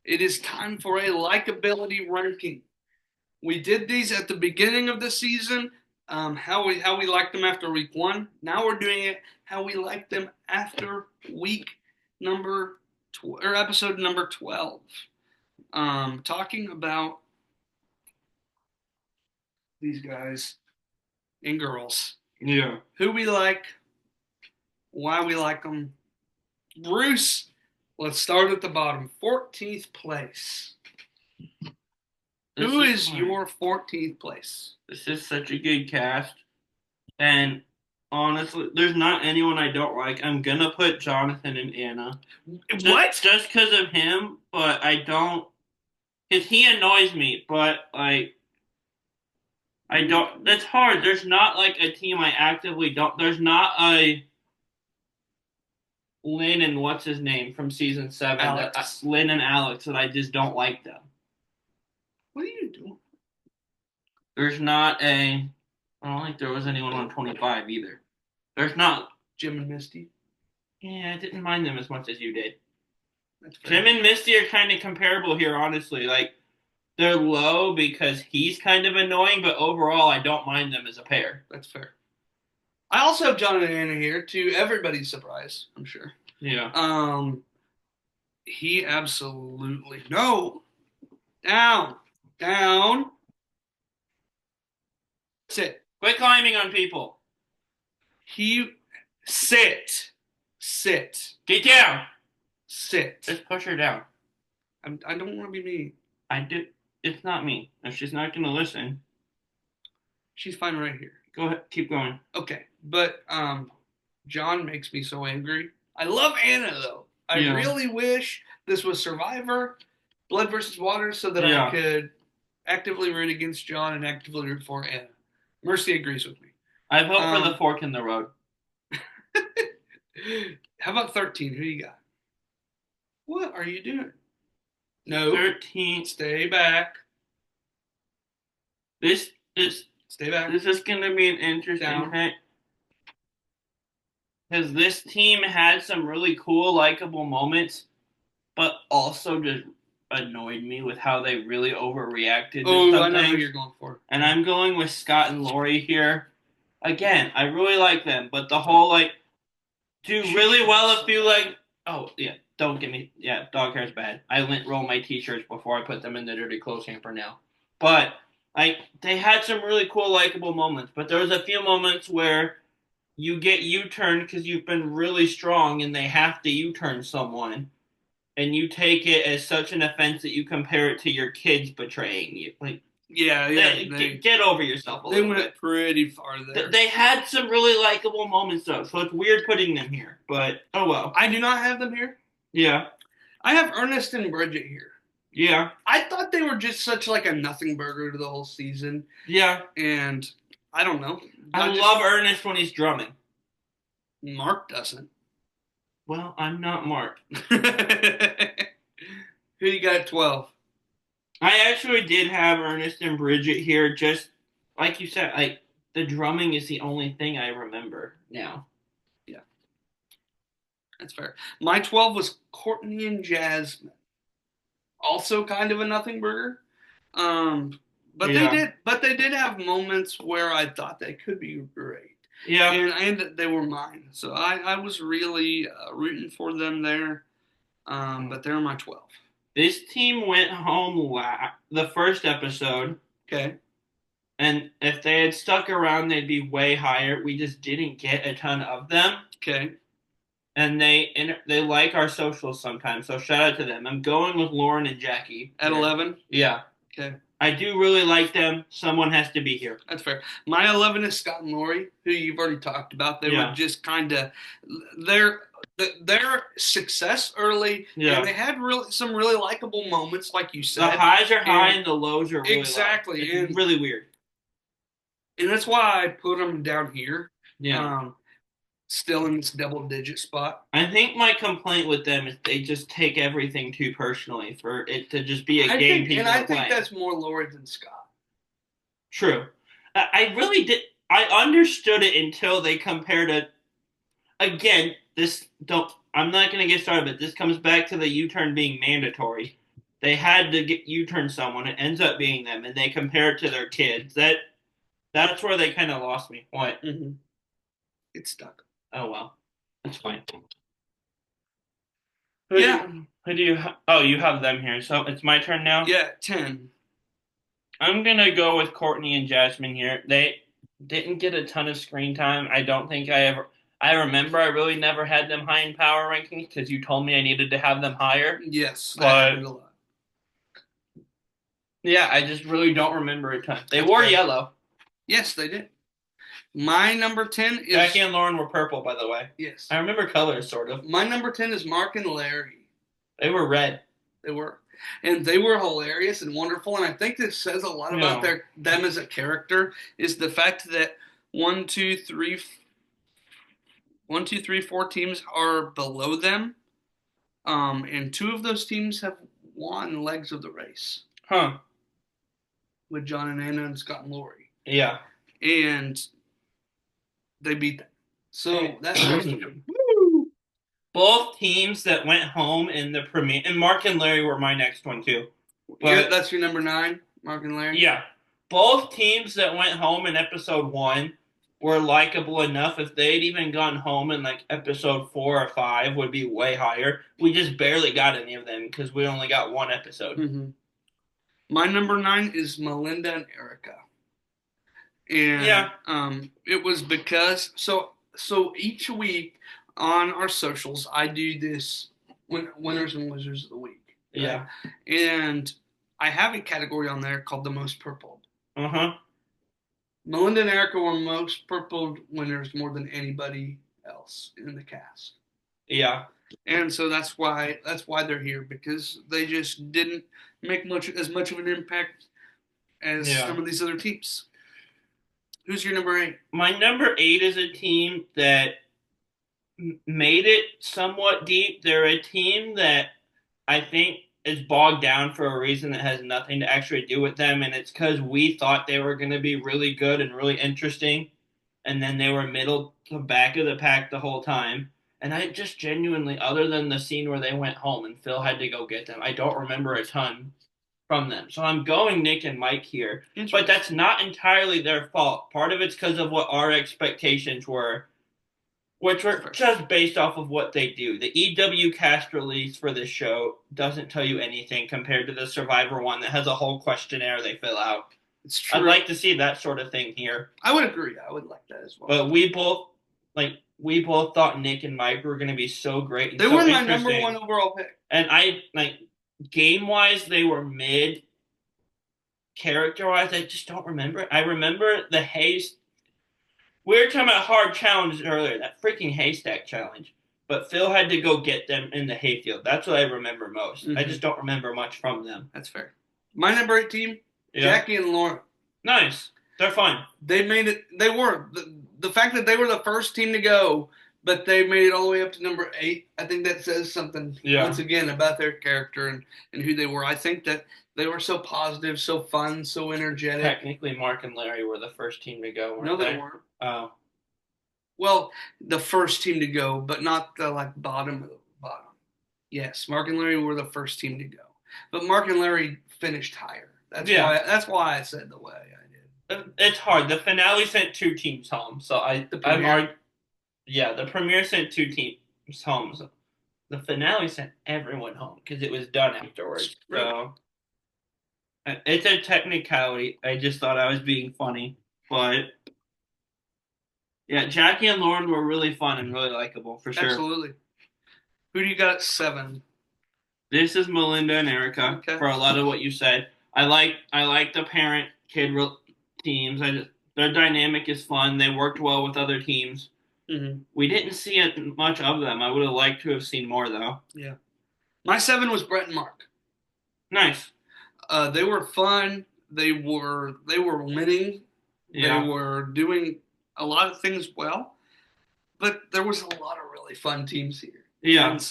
it is time for a likability ranking. We did these at the beginning of the season, how we liked them after week 1. Now we're doing it how we liked them after episode number 12. Talking about these guys and girls. Yeah. Who we like, why we like them. Bruce, let's start at the bottom. 14th place. Who is your 14th place? This is such a good cast. And honestly, there's not anyone I don't like. I'm going to put Jonathan and Anna. What? Just because of him, but I don't. Because he annoys me, but like. I don't. It's hard. There's not like a team I actively don't. There's not a Lynn and what's his name from season 7. Lynn and Alex that I just don't like them. What are you doing? There's not a. I don't think there was anyone on 25 either. There's not. Jim and Misty. Yeah, I didn't mind them as much as you did. Jim and Misty are kind of comparable here, honestly. Like. They're low because he's kind of annoying, but overall, I don't mind them as a pair. That's fair. I also have John and Anna here, to everybody's surprise, I'm sure. Yeah. He absolutely... No! Down! Sit. Quit climbing on people. Sit. Get down. Sit. Just push her down. I don't want to be mean. I do. It's not me. If she's not going to listen. She's fine right here. Go ahead. Keep going. Okay. But John makes me so angry. I love Anna, though. I really wish this was Survivor, Blood versus Water, so that I could actively root against John and actively root for Anna. Mercy agrees with me. I vote for the fork in the road. How about 13? Who you got? What are you doing? No. 13. Stay back. Stay back. This is going to be an interesting hit. Because this team had some really cool, likable moments, but also just annoyed me with how they really overreacted. I know who you're going for. And I'm going with Scott and Lori here. Again, I really like them, but the whole, do really well if you, don't give me... Yeah, dog hair is bad. I lint roll my t-shirts before I put them in the dirty clothes hamper now. But, they had some really cool, likable moments. But there was a few moments where you get U-turned because you've been really strong and they have to U-turn someone. And you take it as such an offense that you compare it to your kids betraying you. Get over yourself a little bit. They went pretty far there. They had some really likable moments, though. So it's weird putting them here. But, oh well. I do not have them here. Yeah. I have Ernest and Bridget here. Yeah. I thought they were just such a nothing burger to the whole season. Yeah. And I don't know. I love Ernest when he's drumming. Mark doesn't. Well, I'm not Mark. Who you got at 12? I actually did have Ernest and Bridget here, just like you said. the drumming is the only thing I remember now. Yeah, that's fair. My 12 was Courtney and Jasmine. Also kind of a nothing burger. Um, Yeah. but they did have moments where I thought they could be great, Yeah. and they were mine. So I was really rooting for them there. But they're my 12. This team went home the first episode, Okay. and if they had stuck around, they'd be way higher. We just didn't get a ton of them, Okay. and they like our socials sometimes. So shout out to them. I'm going with Lauren and Jackie At here. 11. Yeah, Okay. I do really like them. Someone has to be here. That's fair. My 11 is Scott and Lori, who you've already talked about. They Yeah. were just kind of their success early, Yeah. and they had some really likable moments, like you The said. highs are high and the lows are really Exactly. low. It's really weird. And that's why I put them down here. Yeah. Still in this double-digit spot. I think my complaint with them is they just take everything too personally for it to just be a game people I think playing. that's more Lori than Scott. True. I really did. I understood it until they compared it. Again, this don't. I'm not going to get started, but this comes back to the U-turn being mandatory. They had to get U-turn someone. It ends up being them, and they compare it to their kids. That's where they kind of lost me. What? Mm-hmm. It's stuck. Oh well, that's fine. Yeah. Who do you? Oh, you have them here. So it's my turn now. Yeah, 10. I'm gonna go with Courtney and Jasmine here. They didn't get a ton of screen time. I don't think I ever. I remember I really never had them high in power rankings because you told me I needed to have them higher. Yes, but that happened a lot. Yeah, I just really don't remember a ton. They wore yellow. Yes, they did. My number 10 is Jackie and Lauren were purple, by the way. Yes. I remember colors, sort of. My number 10 is Mark and Larry. They were red. They were. And they were hilarious and wonderful. And I think this says a lot about them as a character, is the fact that 4 teams are below them. And 2 of those teams have won legs of the race. Huh. With John and Anna and Scott and Lori. Yeah. And they beat them. So that's both teams that went home in the premiere, and Mark and Larry were my next one too. But that's your number 9, Mark and Larry? Yeah. Both teams that went home in episode 1 were likable enough. If they'd even gone home in like episode 4 or 5, would be way higher. We just barely got any of them because we only got one episode. Mm-hmm. My number 9 is Melinda and Erica. And it was because so each week on our socials I do this winners and losers of the week. Right? Yeah. And I have a category on there called the most purpled. Uh-huh. Melinda and Erica were most purpled winners more than anybody else in the cast. Yeah. And so that's why they're here, because they just didn't make as much of an impact as some of these other teams. Who's your number 8? My number 8 is a team that made it somewhat deep. They're a team that I think is bogged down for a reason that has nothing to actually do with them, and it's because we thought they were going to be really good and really interesting, and then they were middle to back of the pack the whole time. And I just genuinely, other than the scene where they went home and Phil had to go get them, I don't remember a ton from them. So I'm going Nick and Mike here. But that's not entirely their fault. Part of it's because of what our expectations were, which were just based off of what they do. The EW cast release for this show doesn't tell you anything compared to the Survivor one that has a whole questionnaire they fill out. It's true. I'd like to see that sort of thing here. I would agree. I would like that as well. But we both thought Nick and Mike were going to be so great. And they were my number 1 overall pick. And game-wise, they were mid. Character-wise, I just don't remember it. I remember the haste. We were talking about hard challenges earlier, that freaking haystack challenge. But Phil had to go get them in the hayfield. That's what I remember most. Mm-hmm. I just don't remember much from them. That's fair. My number 8 team, Jackie and Lauren. Nice. They're fun. They made it. They were. The fact that they were the first team to go but they made it all the way up to number 8. I think that says something Yeah. once again about their character and who they were. I think that they were so positive, so fun, so energetic. Technically, Mark and Larry were the first team to go, weren't No, they they? weren't. Oh, Well, the first team to go, but not the like bottom of the bottom. Yes, Mark and Larry were the first team to go, but Mark and Larry finished higher. yeah. That's why I said the way I did. It's hard. The finale sent 2 teams home, so The I'm premiere. yeah. The premiere sent 2 teams home. So the finale sent everyone home because it was done afterwards. So it's a technicality. I just thought I was being funny, but yeah, Jackie and Lauren were really fun and really likable for sure. Absolutely. Who do you got at 7? This is Melinda and Erica Okay. for a lot of what you said. I like the parent kid teams. Their dynamic is fun. They worked well with other teams. Mm-hmm. We didn't see much of them. I would have liked to have seen more though. Yeah. My 7 was Brett and Mark. Nice. They were fun. They were winning. Yeah. They were doing a lot of things well, but there was a lot of really fun teams here. Yeah. And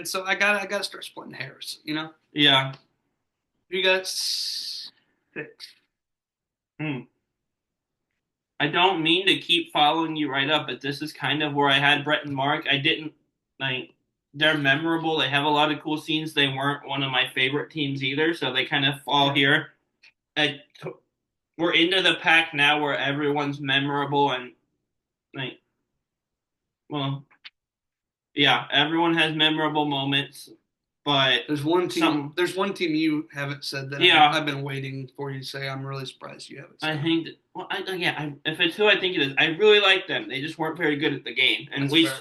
so I got to start splitting hairs, you know. Yeah. You got 6. I don't mean to keep following you right up, but this is kind of where I had Brett and Mark. I didn't like. They're memorable. They have a lot of cool scenes. They weren't one of my favorite teams either, so they kind of fall here. We're into the pack now where everyone's memorable and like, well, yeah, everyone has memorable moments, but There's one team. There's one team you haven't said that. Yeah. I've been waiting for you to say. I'm really surprised you haven't said. I think that, well, if it's who I think it is, I really like them. They just weren't very good at the game, and That's fair.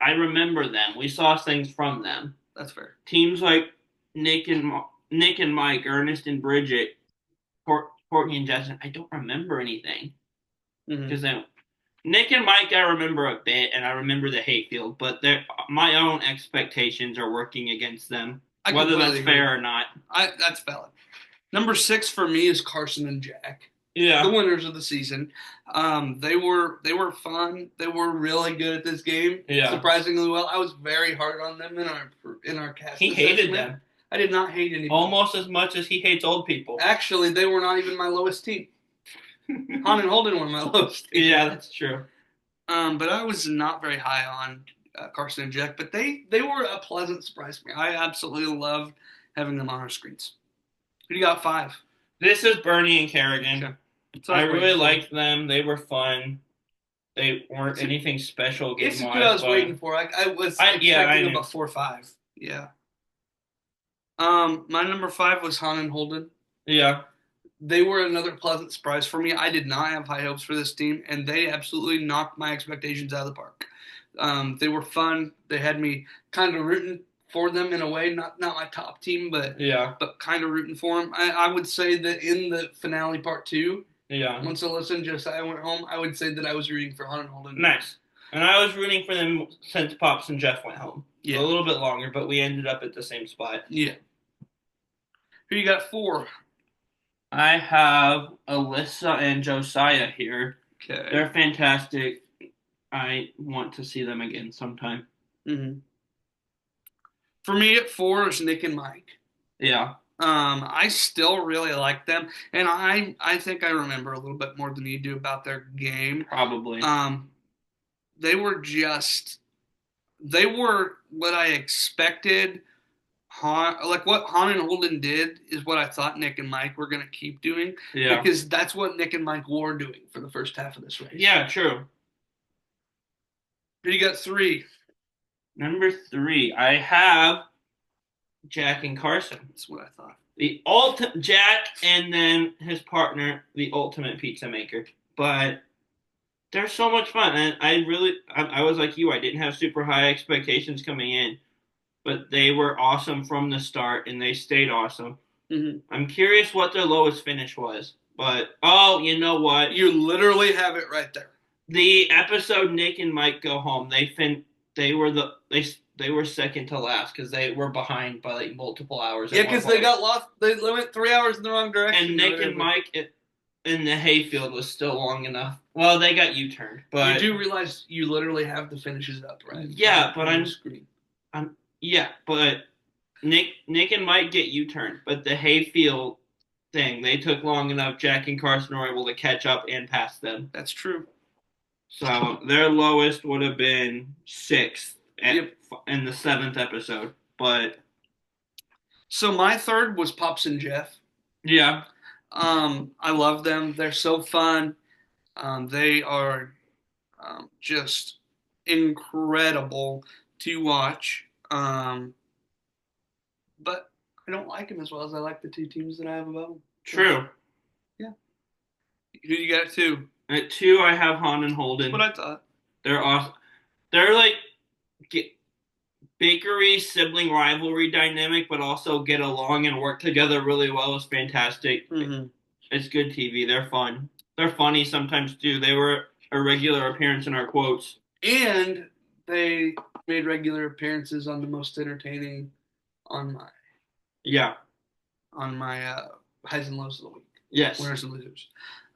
I remember them. We saw things from them. That's fair. Teams like Nick and Mike, Ernest and Bridget, Courtney and Justin. I don't remember anything because Nick and Mike, I remember a bit, and I remember the Hayfield, but my own expectations are working against them, whether that's fair or not. That's valid. Number 6 for me is Carson and Jack. Yeah, the winners of the season. They were fun. They were really good at this game. Yeah. Surprisingly well. I was very hard on them in our cast. He hated them. I did not hate anybody. Almost as much as he hates old people. Actually, they were not even my lowest team. Han and Holden were my lowest team. Yeah, that's true. But I was not very high on Carson and Jack. But they were a pleasant surprise for me. I absolutely loved having them on our screens. Who do you got 5? This is Bernie and Kerrigan. Okay. I really liked them. They were fun. They weren't anything special game-wise. It's what I was waiting for. I was expecting about 4 or 5. Yeah. My number 5 was Han and Holden. Yeah. They were another pleasant surprise for me. I did not have high hopes for this team, and they absolutely knocked my expectations out of the park. They were fun. They had me kind of rooting for them in a way, not my top team, but kind of rooting for them. I would say that in the finale part 2, once Alyssa and Josiah went home, I would say that I was rooting for Han and Holden. Nice. And I was rooting for them since Pops and Jeff went home. Yeah. A little bit longer, but we ended up at the same spot. Yeah. Who you got 4? I have Alyssa and Josiah here. Okay. They're fantastic. I want to see them again sometime. Mm-hmm. For me, at 4 is Nick and Mike. Yeah. I still really like them, and I think I remember a little bit more than you do about their game. Probably. They were what I expected. What Han and Holden did is what I thought Nick and Mike were going to keep doing. Yeah. Because that's what Nick and Mike were doing for the first half of this race. Yeah, true. Who you got 3? Number 3, I have Jack and Carson. That's what I thought. The Jack and then his partner, the ultimate pizza maker. But they're so much fun, and I was like you. I didn't have super high expectations coming in, but they were awesome from the start, and they stayed awesome. Mm-hmm. I'm curious what their lowest finish was, but you know what? You literally have it right there. The episode Nick and Mike go home. They were second to last because they were behind by like multiple hours. Yeah, because they got lost. They went 3 hours in the wrong direction. And Nick and Mike, and the hayfield was still long enough. Well, they got U-turned, You but do realize you literally have the finishes up, right? yeah, but on the screen. yeah, but Nick and Mike get U-turned, but the hayfield thing they took long enough. Jack and Carson were able to catch up and pass them. That's true. So their lowest would have been sixth Yep. in the seventh episode. But So my third was Pops and Jeff. yeah, I love them. They're so fun. They are just incredible to watch. But I don't like them as well as I like the two teams that I have above them. true. Yeah. Who you got two? At two, I have Han and Holden. What I thought. They're awesome. They're like bakery sibling rivalry dynamic, but also get along and work together really well. Is fantastic. Mm-hmm. It's good TV. They're fun. They're funny sometimes too. They were a regular appearance in our quotes. And they made regular appearances on the most entertaining on my Yeah. highs and lows of the week. Yes. Winners and losers.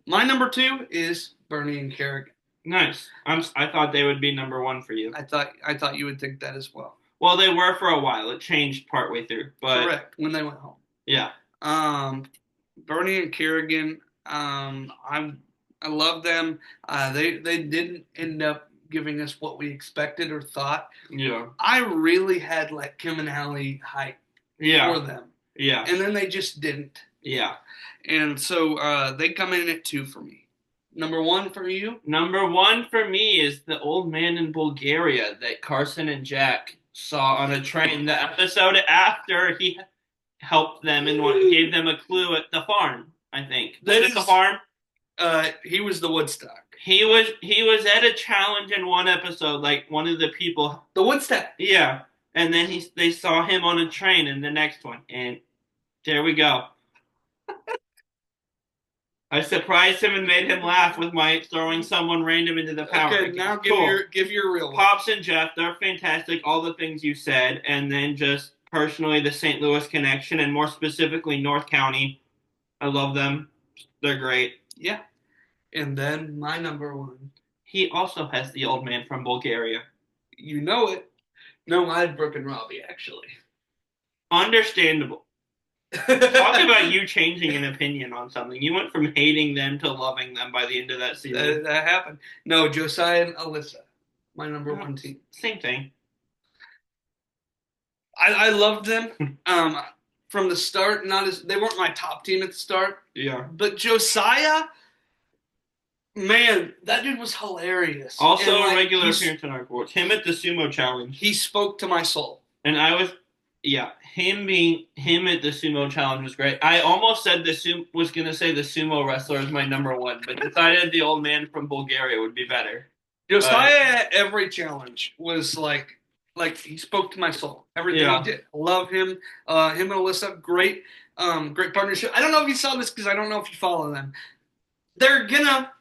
My number two is Bernie and Kerrigan. Nice. I thought they would be number one for you. I thought you would think that as well. Well, they were for a while. It changed partway through, but correct when they went home. Yeah. Bernie and Kerrigan. I love them. They didn't end up giving us what we expected or thought. Yeah. I really had like Kim and Hallie hype for them. Yeah. And then they just didn't. Yeah. And so they come in at 2 for me. Number 1 for you? Number 1 for me is the old man in Bulgaria that Carson and Jack saw on a train. The episode after he helped them and gave them a clue at the farm, I think. That is the farm? He was the Woodstock. He was at a challenge in one episode, like one of the people. The Woodstock. Yeah. And then they saw him on a train in the next one. And there we go. I surprised him and made him laugh with my throwing someone random into the power. Okay, now give your real one. Pops and Jeff, they're fantastic. All the things you said, and then just personally the St. Louis connection, and more specifically North County. I love them. They're great. Yeah. And then my number 1. He also has the old man from Bulgaria. You know it. No, I had Brooke and Robbie actually. Understandable. Talk about you changing an opinion on something. You went from hating them to loving them by the end of that season. That happened. No, Josiah and Alyssa, my number 1 team. Same thing. I loved them from the start. They weren't my top team at the start. Yeah. But Josiah, man, that dude was hilarious. Also a regular appearance in our courts. Him at the sumo challenge. He spoke to my soul. And him at the sumo challenge was great. I almost said was going to say the sumo wrestler is my number 1, but decided the old man from Bulgaria would be better. Josiah at every challenge was like he spoke to my soul. Everything he did. Love him. Him and Alyssa, great partnership. I don't know if you saw this because I don't know if you follow them. They're gonna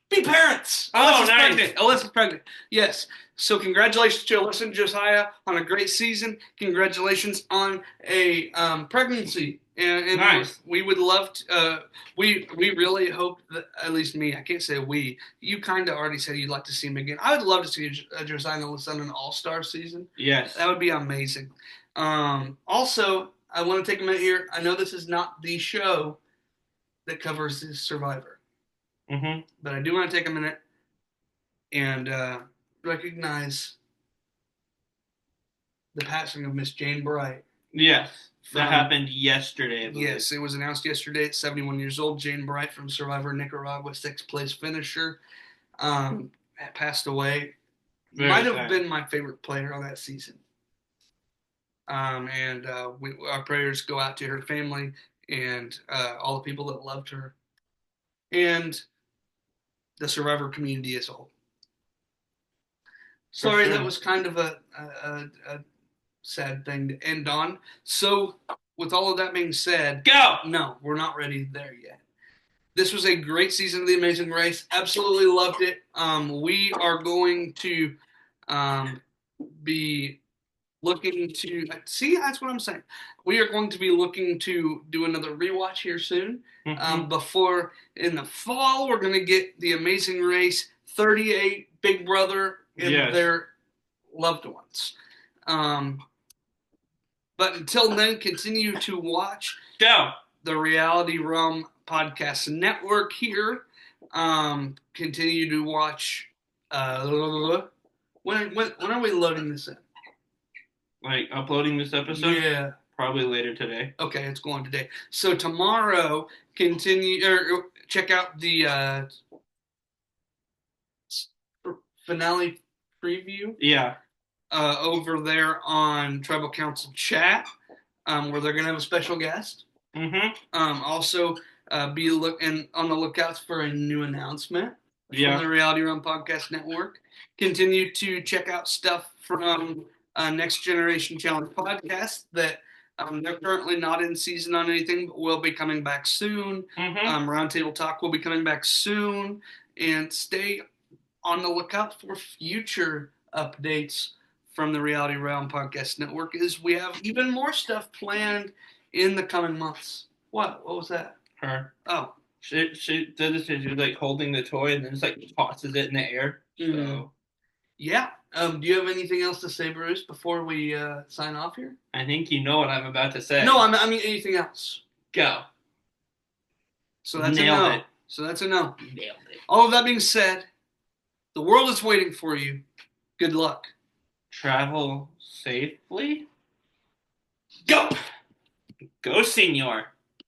be parents. Oh, nice. Pregnant. Alyssa's pregnant. Yes. So congratulations to Alyssa and Josiah on a great season. Congratulations on a pregnancy. And nice. We would love to. We really hope that, at least me, I can't say we. You kind of already said you'd like to see him again. I would love to see Josiah and Alyssa in an all-star season. Yes. That would be amazing. Also, I want to take a minute here. I know this is not the show that covers this Survivor. Mm-hmm. But I do want to take a minute and recognize the passing of Miss Jane Bright. Yes, that happened yesterday. Yes, it was announced yesterday at 71 years old. Jane Bright from Survivor Nicaragua, 6th place finisher, passed away. Might have been my favorite player on that season. And our prayers go out to her family and all the people that loved her. And the Survivor community as a whole. Sorry, that was kind of a sad thing to end on. So, with all of that being said, go! No, we're not ready there yet. This was a great season of The Amazing Race. Absolutely loved it. We are going to be looking to see. That's what I'm saying. We are going to be looking to do another rewatch here soon. Mm-hmm. Before in the fall, we're going to get the Amazing Race 38, Big Brother, and Yes. their loved ones. But until then, continue to watch Go. the Reality Realm Podcast Network here. Continue to watch. When are we loading this in? Like uploading this episode? Yeah. Probably later today. Okay, it's going today. So tomorrow, continue or check out the finale preview. Yeah. Over there on Tribal Council Chat, where they're gonna have a special guest. Mm-hmm. Also, be looking on the lookout for a new announcement from the Reality Run Podcast Network. Continue to check out stuff from Next Generation Challenge podcast that they're currently not in season on anything, but will be coming back soon. Mm-hmm. Roundtable Talk will be coming back soon, and stay on the lookout for future updates from the Reality Realm Podcast Network, as we have even more stuff planned in the coming months. What was that? Her. Oh. She did this. She's like holding the toy and then just like tosses it in the air. So yeah. Do you have anything else to say, Bruce, before we sign off here? I think you know what I'm about to say. No, I mean anything else. Go. So that's Nailed a no. it. So that's a no. Nailed it. All of that being said, the world is waiting for you. Good luck. Travel safely. Go! Go, senor.